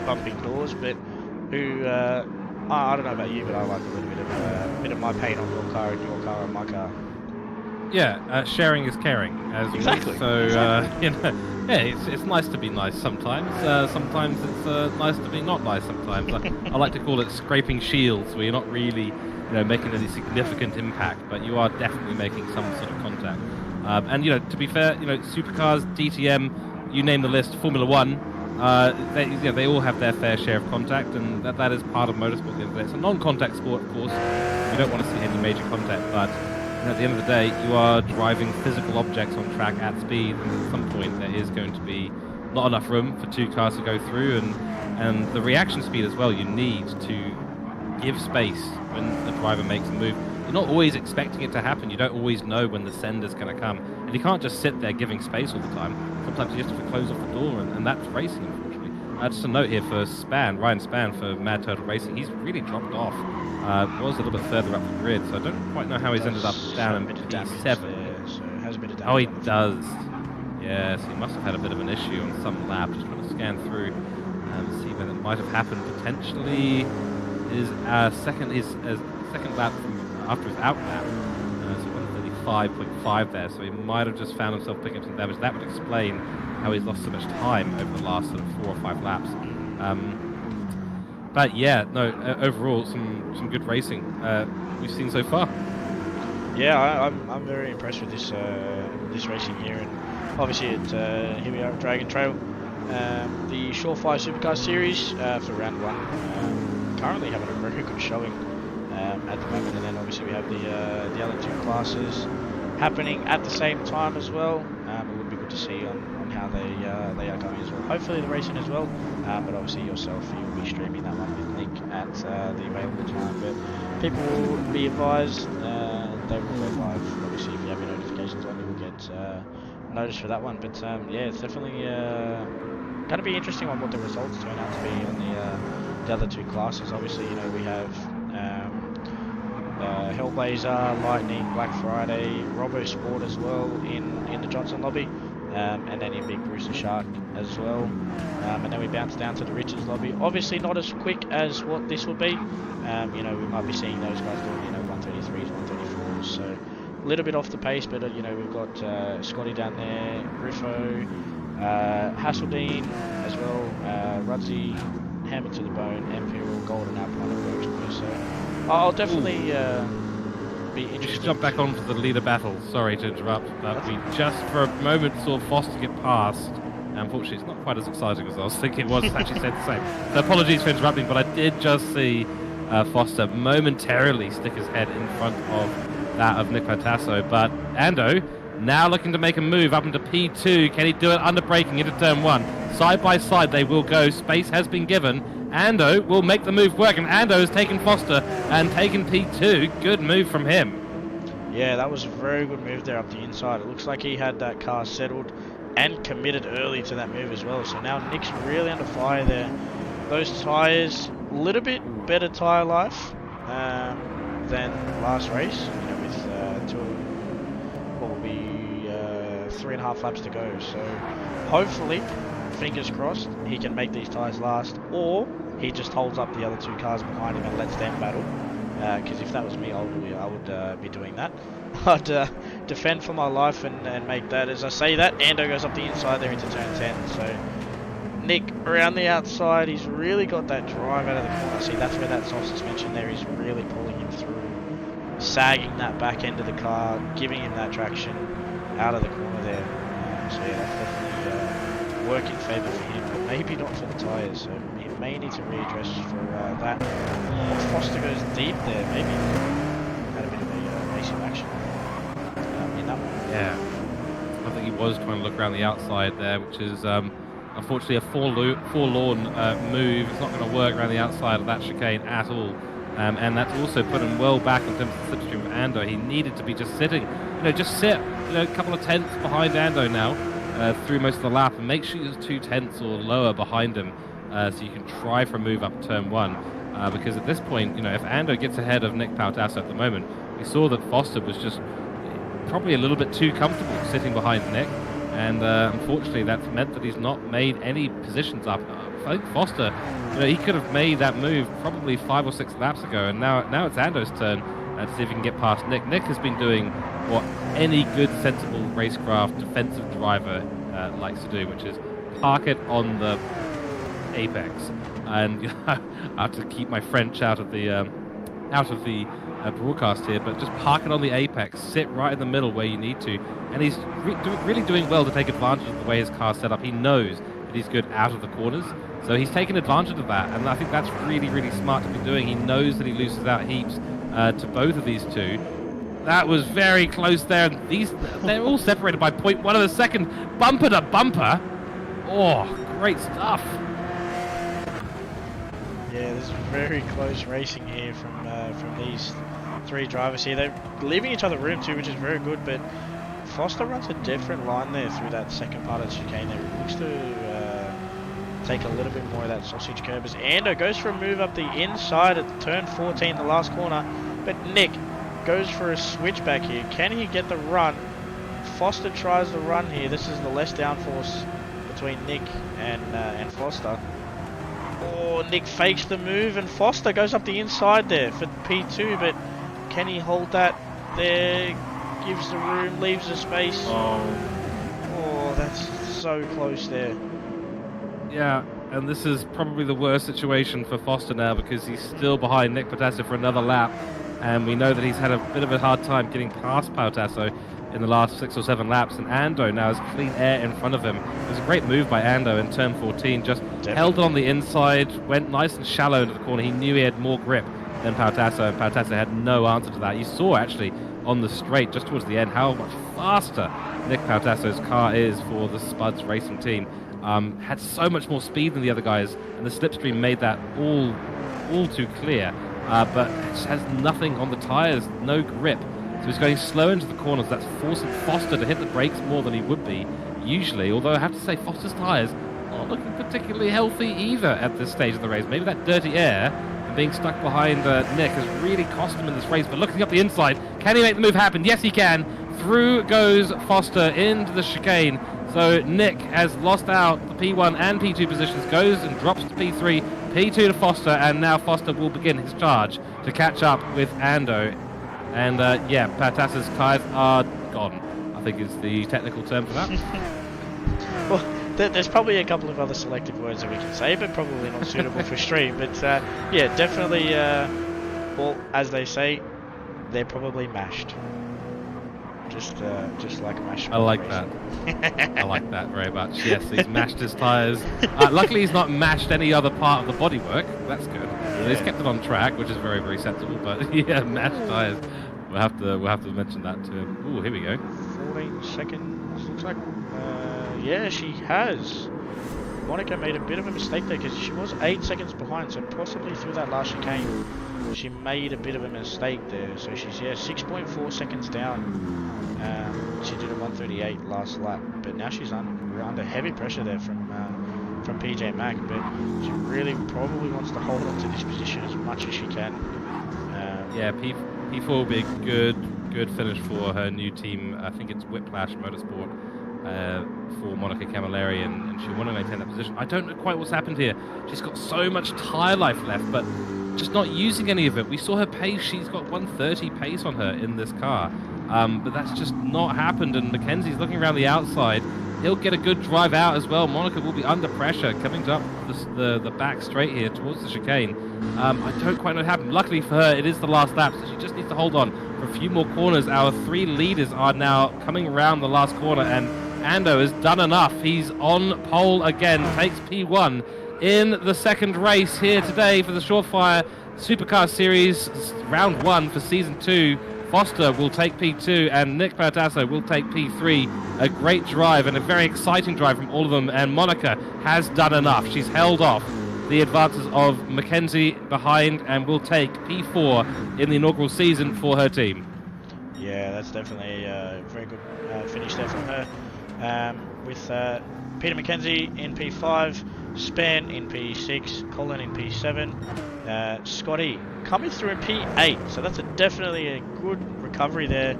[SPEAKER 1] bumping doors, but who I don't know about you, but I like a little bit of my paint on your car and your car on my car.
[SPEAKER 2] Yeah, sharing is caring, as
[SPEAKER 1] Exactly.
[SPEAKER 2] So you know, yeah, it's nice to be nice sometimes. Sometimes it's nice to be not nice. Sometimes I like to call it scraping shields, where you're not really, making any significant impact, but you are definitely making some sort of contact. And to be fair, supercars, DTM, you name the list, Formula One. They all have their fair share of contact, and that is part of motorsport at the end of the day. It's a non-contact sport, of course. You don't want to see any major contact, but at the end of the day, you are driving physical objects on track at speed, and at some point there is going to be not enough room for two cars to go through, and the reaction speed as well. You need to give space when the driver makes a move. You're not always expecting it to happen. You don't always know when the sender's going to come, and you can't just sit there giving space all the time. Sometimes you just have to close off the door, and that's racing, unfortunately. Just a note here for Ryan Span for Mad Turtle Racing. He's really dropped off. Was a little bit further up the grid, so I don't quite know how he's ended up down in P7.
[SPEAKER 1] So it has a bit of damage.
[SPEAKER 2] Oh, he does. Yeah, so he must have had a bit of an issue on some lap. Just trying to scan through and see when it might have happened. Potentially his second lap after his out lap. So 135.5 there. So he might have just found himself picking up some damage. That would explain how he's lost so much time over the last sort of 4 or 5 laps. But yeah, no. Overall, some good racing we've seen so far.
[SPEAKER 1] Yeah, I'm very impressed with this racing here, and obviously here we are at Dragontrail, the Shawfire Supercars Series for round 1. Currently having a very good showing at the moment, and then obviously we have the other 2 classes happening at the same time as well. It would be good to see on how they are going as well. Hopefully the racing as well, but obviously yourself, you'll be streaming that one with Nick at the available time. But people will be advised, they will go live. Obviously if you have your notifications on, you will get notice for that one. But yeah, it's definitely going to be interesting on what the results turn out to be on the other 2 classes. Obviously, we have Hellblazer, Lightning, Black Friday, Robo Sport as well in the Johnson lobby, and then in Big Brewster Shark as well, and then we bounce down to the Richards lobby. Obviously not as quick as what this will be. We might be seeing those guys doing 133s, 134s, so a little bit off the pace, but we've got Scotty down there, Griffo, Hasseldean as well, Rudsey, Hammer to the Bone, Imperial, Golden Alpine, and Roach. So I'll definitely be interested.
[SPEAKER 2] Just jump back onto the leader battle. Sorry to interrupt, but we just for a moment saw Foster get past. Unfortunately, it's not quite as exciting as I was thinking it was. It's actually said the same. So apologies for interrupting, but I did just see Foster momentarily stick his head in front of that of Nick Pautasso. But Ando now looking to make a move up into P2. Can he do it under braking into turn 1? Side by side they will go. Space has been given. Ando will make the move work, and Ando has taken Foster and taken P2. Good move from him.
[SPEAKER 1] Yeah, that was a very good move there up the inside. It looks like he had that car settled and committed early to that move as well. So now Nick's really under fire there. Those tyres, a little bit better tyre life than last race. With what will be 3.5 laps to go. So hopefully, fingers crossed, he can make these tyres last, or he just holds up the other 2 cars behind him and lets them battle. Because if that was me, I would be doing that. I'd defend for my life and make that. As I say that, Ando goes up the inside there into turn 10. So Nick around the outside, he's really got that drive out of the corner. See, that's where that soft suspension there is really pulling him through, sagging that back end of the car, giving him that traction out of the corner there. So yeah, that's definitely work in favour for him, but maybe not for the tyres. So he may need to readdress for that. Foster goes deep there, maybe had a bit of a racing action in that one.
[SPEAKER 2] Yeah, I think he was trying to look around the outside there, which is unfortunately a forlorn move. It's not going to work around the outside of that chicane at all. And that's also put him well back in terms of the slipstream of Ando. He needed to be just sitting, just sit, a couple of tenths behind Ando now through most of the lap, and make sure you're 2 tenths or lower behind him, so you can try for a move up turn 1. Because at this point, if Ando gets ahead of Nick Pautasso at the moment, we saw that Foster was just probably a little bit too comfortable sitting behind Nick, and unfortunately that's meant that he's not made any positions up. I think Foster, he could have made that move probably 5 or 6 laps ago, and now it's Ando's turn to see if he can get past Nick. Nick has been doing what any good, sensible racecraft defensive driver likes to do, which is park it on the apex. And I have to keep my French out of the broadcast here, but just park it on the apex, sit right in the middle where you need to, and he's really doing well to take advantage of the way his car's set up. He knows that he's good out of the corners, so he's taken advantage of that, and I think that's really, really smart to be doing. He knows that he loses out heaps to both of these two. That was very close there. They're all separated by 0.1 of a second, bumper to bumper. Oh, great stuff.
[SPEAKER 1] Yeah, there's very close racing here from these 3 drivers here. They're leaving each other room too, which is very good, but Foster runs a different line there through that second part of the chicane there. He looks to take a little bit more of that sausage curve as Ando goes for a move up the inside at turn 14, the last corner, but Nick goes for a switchback here. Can he get the run? Foster tries the run here. This is the less downforce between Nick and Foster. Oh, Nick fakes the move and Foster goes up the inside there for P2, but can he hold that there? Gives the room, leaves the space. Oh, that's so close there.
[SPEAKER 2] Yeah, and this is probably the worst situation for Foster now, because he's still behind Nick Pautasso for another lap, and we know that he's had a bit of a hard time getting past Pautasso in the last 6 or 7 laps, and Ando now has clean air in front of him. It was a great move by Ando in turn 14, just held it on the inside, went nice and shallow into the corner. He knew he had more grip than Pautasso, and Pautasso had no answer to that. You saw actually on the straight just towards the end how much faster Nick Pautasso's car is for the Spuds racing team. Had so much more speed than the other guys, and the slipstream made that all too clear, but it just has nothing on the tyres, no grip. So he's going slow into the corners. That's forcing Foster to hit the brakes more than he would be usually, although I have to say Foster's tyres aren't looking particularly healthy either at this stage of the race. Maybe that dirty air and being stuck behind Nick has really cost him in this race, but looking up the inside, can he make the move happen? Yes, he can. Through goes Foster into the chicane. So Nick has lost out the P1 and P2 positions, goes and drops to P3, P2 to Foster, and now Foster will begin his charge to catch up with Ando. And yeah, Pautasso's tyres are gone, I think is the technical term for that.
[SPEAKER 1] Well, there's probably a couple of other selective words that we can say, but probably not suitable for stream. But yeah, definitely, well, as they say, they're probably mashed. Just like mashed.
[SPEAKER 2] I like that. I like that very much. Yes, he's mashed his tyres. Luckily, he's not mashed any other part of the bodywork. That's good. Yeah. He's kept it on track, which is very, very sensible. But yeah, mashed tyres. We'll have to mention that to him. Ooh, here we go.
[SPEAKER 1] 14 seconds. Looks like. Yeah, she has. Monica made a bit of a mistake there because she was 8 seconds behind, so possibly through that last chicane, she made a bit of a mistake there. So she's 6.4 seconds down. She did a 1:38 last lap, but now she's under heavy pressure there from PJ Mack. But she really probably wants to hold on to this position as much as she can.
[SPEAKER 2] Yeah, P4 will be a good finish for her new team. I think it's Whiplash Motorsport. for Monica Camilleri, and she want to maintain that position. I don't know quite what's happened here. She's got so much tyre life left, but just not using any of it. We saw her pace. She's got 130 pace on her in this car, but that's just not happened, and Mackenzie's looking around the outside. He'll get a good drive out as well. Monica will be under pressure coming up the back straight here towards the chicane. I don't quite know what happened. Luckily for her, it is the last lap, so she just needs to hold on for a few more corners. Our 3 leaders are now coming around the last corner, and Ando has done enough. He's on pole again, takes P1 in the second race here today for the Shawfire Supercars Series, round 1 for season 2. Foster will take P2 and Nick Pautasso will take P3. A great drive and a very exciting drive from all of them, and Monica has done enough. She's held off the advances of Mackenzie behind and will take P4 in the inaugural season for her team.
[SPEAKER 1] Yeah, that's definitely a very good finish there from her. With Peter Mackenzie in P5, Span in P6, Colin in P7, Scotty coming through in P8, so that's definitely a good recovery there.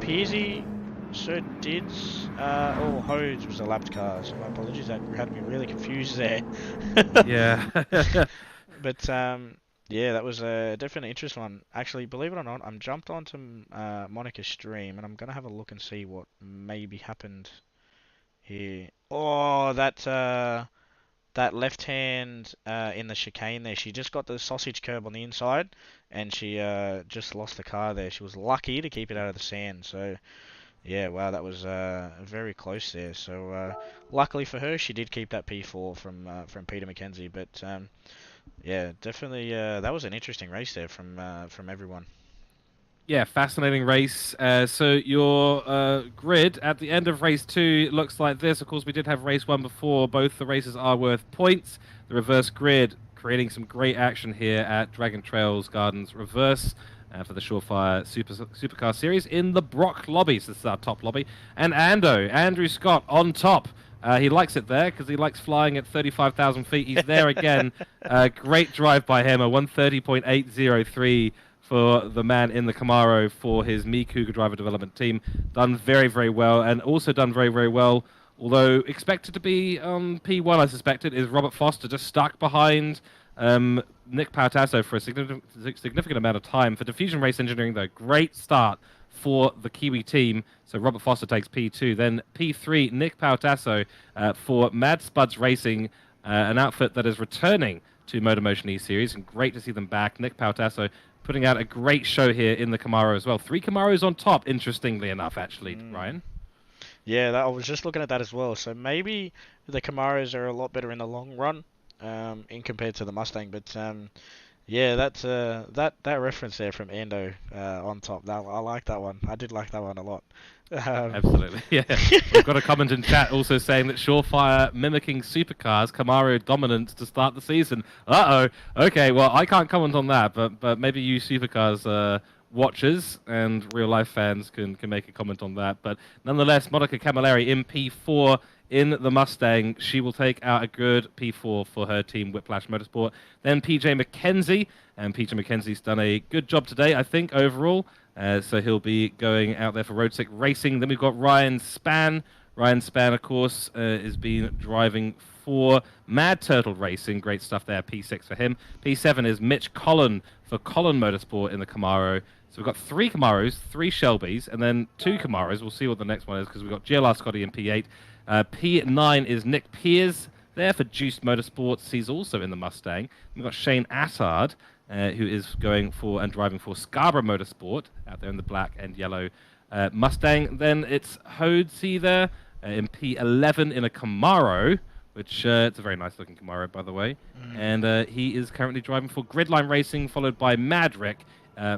[SPEAKER 1] Pearsey, Sir Dids, Hodes was a lapped car, so my apologies, that had me really confused there.
[SPEAKER 2] Yeah.
[SPEAKER 1] But yeah, that was a definitely interesting one. Actually, believe it or not, I'm jumped onto Monica's stream, and I'm going to have a look and see what maybe happened here. Oh, that left hand in the chicane there, she just got the sausage curb on the inside, and she just lost the car there. She was lucky to keep it out of the sand. So yeah, wow, that was very close there. So luckily for her, she did keep that P4 from Peter Mackenzie. But yeah, definitely that was an interesting race there from everyone.
[SPEAKER 2] Yeah, fascinating race. So your grid at the end of race 2 looks like this. Of course, we did have race 1 before. Both the races are worth points. The reverse grid creating some great action here at Dragontrail's Gardens Reverse for the Shawfire Supercar Series in the Brock lobby. So this is our top lobby. And Andrew Scott on top. He likes it there because he likes flying at 35,000 feet. He's there again. Great drive by him, a 130.803 for the man in the Camaro for his Cooke driver development team. Done very, very well, and also done very, very well, although expected to be on P1, I suspected, is Robert Foster, just stuck behind Nick Pautasso for a significant amount of time. For Diffusion Race Engineering, though, great start for the Kiwi team. So Robert Foster takes P2. Then P3, Nick Pautasso for Mad Spuds Racing, an outfit that is returning to MotorMotion E-Series, and great to see them back. Nick Pautasso putting out a great show here in the Camaro as well. 3 Camaros on top, interestingly enough, actually, Ryan.
[SPEAKER 1] Yeah, I was just looking at that as well. So maybe the Camaros are a lot better in the long run in compared to the Mustang. But yeah, that reference there from Ando on top, I like that one. I did like that one a lot.
[SPEAKER 2] Absolutely, yeah. We've got a comment in chat also saying that Shawfire mimicking supercars, Camaro dominance to start the season. Okay, well, I can't comment on that, but maybe you supercars watchers and real-life fans can make a comment on that. But nonetheless, Monica Camilleri in P4 in the Mustang. She will take out a good P4 for her team, Whiplash Motorsport. Then PJ Mackenzie, and PJ Mackenzie's done a good job today, I think, overall. So he'll be going out there for Road 6 Racing. Then we've got Ryan Span. Ryan Span, of course, has been driving for Mad Turtle Racing. Great stuff there, P6 for him. P7 is Mitch Collin for Collin Motorsport in the Camaro. So we've got 3 Camaros, 3 Shelbys, and then 2 Camaros. We'll see what the next one is because we've got GLR Scotty in P8. P9 is Nick Piers there for Juiced Motorsports. He's also in the Mustang. We've got Shane Attard, who is going for and driving for Scarborough Motorsport out there in the black and yellow Mustang. Then it's Hodesy there in P11 in a Camaro, which it's a very nice looking Camaro, by the way. And he is currently driving for Gridline Racing, followed by Madrick,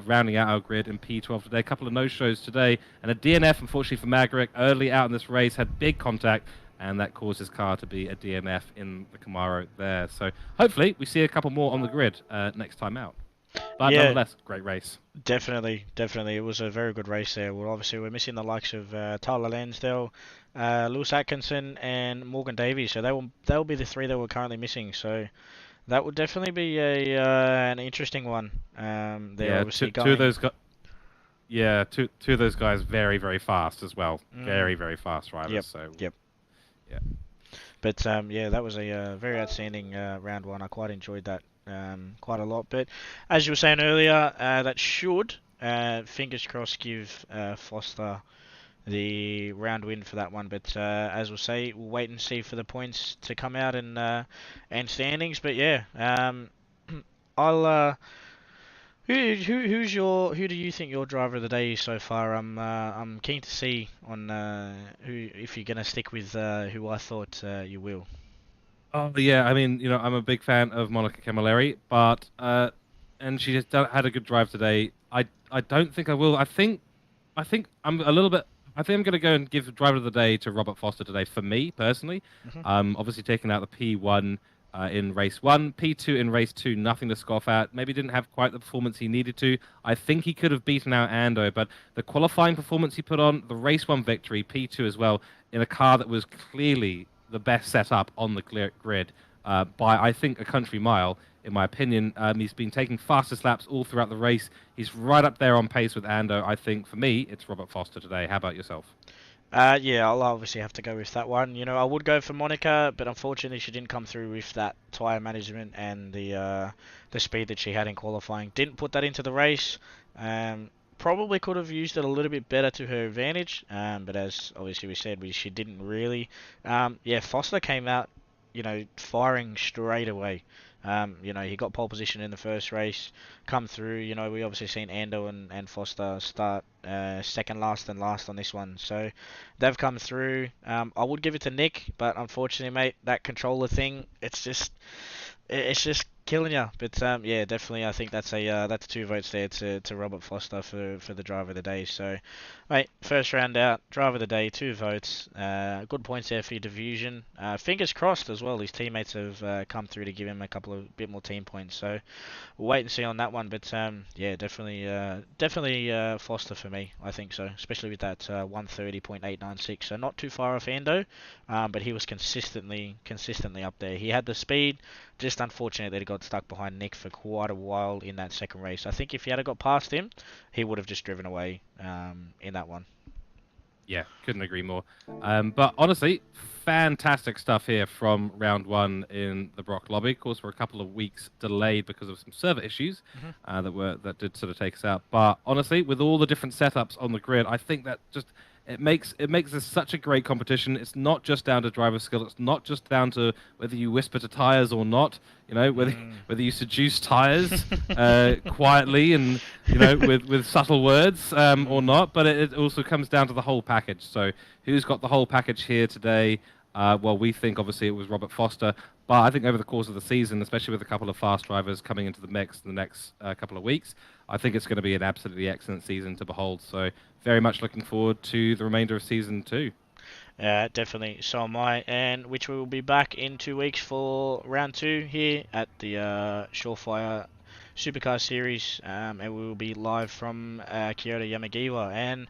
[SPEAKER 2] rounding out our grid in P12 today. A couple of no-shows today, and a DNF, unfortunately, for Madrick early out in this race, had big contact, and that caused his car to be a DNF in the Camaro there. So hopefully we see a couple more on the grid next time out. But
[SPEAKER 1] yeah,
[SPEAKER 2] nonetheless, great race.
[SPEAKER 1] Definitely. It was a very good race there. Well, obviously, we're missing the likes of Tyler Lansdale, Lewis Atkinson, and Morgan Davies. So they'll be the 3 that we're currently missing. So that would definitely be an interesting one.
[SPEAKER 2] Yeah, two of those Yeah, two of those guys very, very fast as well. Very,
[SPEAKER 1] Mm.
[SPEAKER 2] very fast drivers.
[SPEAKER 1] Yep.
[SPEAKER 2] So
[SPEAKER 1] Yep.
[SPEAKER 2] yeah.
[SPEAKER 1] But yeah, that was a very outstanding round one. I quite enjoyed that quite a lot. But as you were saying earlier, that should, fingers crossed, give Foster the round win for that one. But as we'll say, we'll wait and see for the points to come out and standings. But yeah, I'll. Who do you think your driver of the day is so far? I'm keen to see on who if you're gonna stick with who I thought you will.
[SPEAKER 2] Oh yeah, I mean, I'm a big fan of Monica Camilleri, but and she just had a good drive today. I don't think I will. I think I'm a little bit. I think I'm going to go and give the driver of the day to Robert Foster today. For me personally,
[SPEAKER 1] Hmm.
[SPEAKER 2] obviously taking out the P1 in race one, P2 in race two, nothing to scoff at. Maybe didn't have quite the performance he needed to. I think he could have beaten out Ando, but the qualifying performance he put on, the race one victory, P2 as well, in a car that was clearly the best setup on the grid by I think a country mile. In my opinion, he's been taking fastest laps all throughout the race. He's right up there on pace with Ando. I think for me, it's Robert Foster today. How about yourself?
[SPEAKER 1] Yeah, I'll obviously have to go with that one. I would go for Monica, but unfortunately she didn't come through with that tyre management and the speed that she had in qualifying. Didn't put that into the race. Probably could have used it a little bit better to her advantage. But as obviously we said, she didn't really. Yeah, Foster came out, firing straight away. He got pole position in the first race, come through. We obviously seen Ando and Foster start second last and last on this one. So they've come through. I would give it to Nick, but unfortunately, mate, that controller thing, it's just killing you. But yeah, definitely, I think that's 2 votes there to Robert Foster for the driver of the day. So, mate, first round out, driver of the day, 2 votes. Good points there for your division. Fingers crossed as well. His teammates have come through to give him a couple of bit more team points. So we'll wait and see on that one. But yeah, definitely Foster for me. I think so, especially with that 130.896. So not too far off Ando, but he was consistently up there. He had the speed. Just unfortunate that he got stuck behind Nick for quite a while in that second race. I think if he had got past him, he would have just driven away in that one.
[SPEAKER 2] Yeah, couldn't agree more. But honestly, fantastic stuff here from round one in the Brock lobby. Of course, we're a couple of weeks delayed because of some server issues that did sort of take us out. But honestly, with all the different setups on the grid, I think that just it makes this such a great competition. It's not just down to driver skill. It's not just down to whether you whisper to tires or not. Whether you seduce tires quietly and with subtle words or not. But it also comes down to the whole package. So who's got the whole package here today? Well, we think obviously it was Robert Foster, but I think over the course of the season, especially with a couple of fast drivers coming into the mix in the next couple of weeks, I think it's going to be an absolutely excellent season to behold. So very much looking forward to the remainder of season 2.
[SPEAKER 1] Definitely. So am I, and which we will be back in 2 weeks for round 2 here at the Shawfire Supercars Series, and we will be live from Kyoto Yamagiwa. And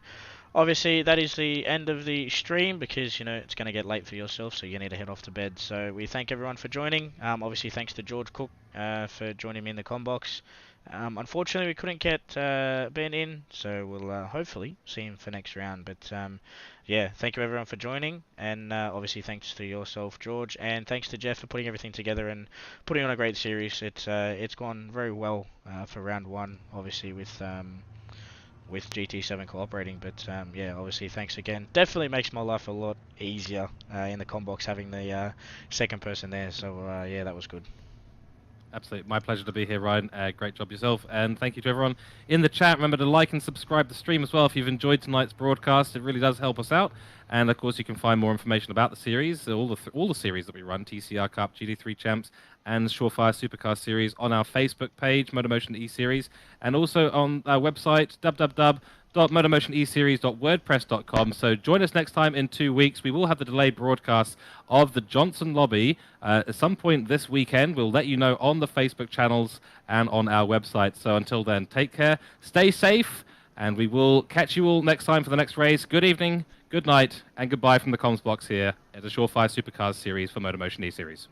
[SPEAKER 1] obviously that is the end of the stream because it's going to get late for yourself, so you need to head off to bed. So we thank everyone for joining. Obviously thanks to George Cooke for joining me in the combox. Unfortunately, we couldn't get Ben in, so we'll hopefully see him for next round. But yeah, thank you everyone for joining, and obviously thanks to yourself, George, and thanks to Jeff for putting everything together and putting on a great series. It's gone very well for round 1, obviously with GT7 cooperating. But yeah, obviously thanks again. Definitely makes my life a lot easier in the combox having the second person there. So yeah, that was good.
[SPEAKER 2] Absolutely. My pleasure to be here, Ryan. Great job yourself. And thank you to everyone in the chat. Remember to like and subscribe the stream as well if you've enjoyed tonight's broadcast. It really does help us out. And, of course, you can find more information about the series, all the series that we run, TCR Cup, GT3 Champs, and Shawfire Supercars Series on our Facebook page, MotorMotion E-Series, and also on our website, www.motormotioneseries.wordpress.com. So join us next time in 2 weeks. We will have the delayed broadcast of the Johnson Lobby at some point this weekend. We'll let you know on the Facebook channels and on our website. So until then, take care, stay safe, and we will catch you all next time for the next race. Good evening, good night, and goodbye from the comms box here at the Shawfire Supercars Series for MotorMotion E-Series.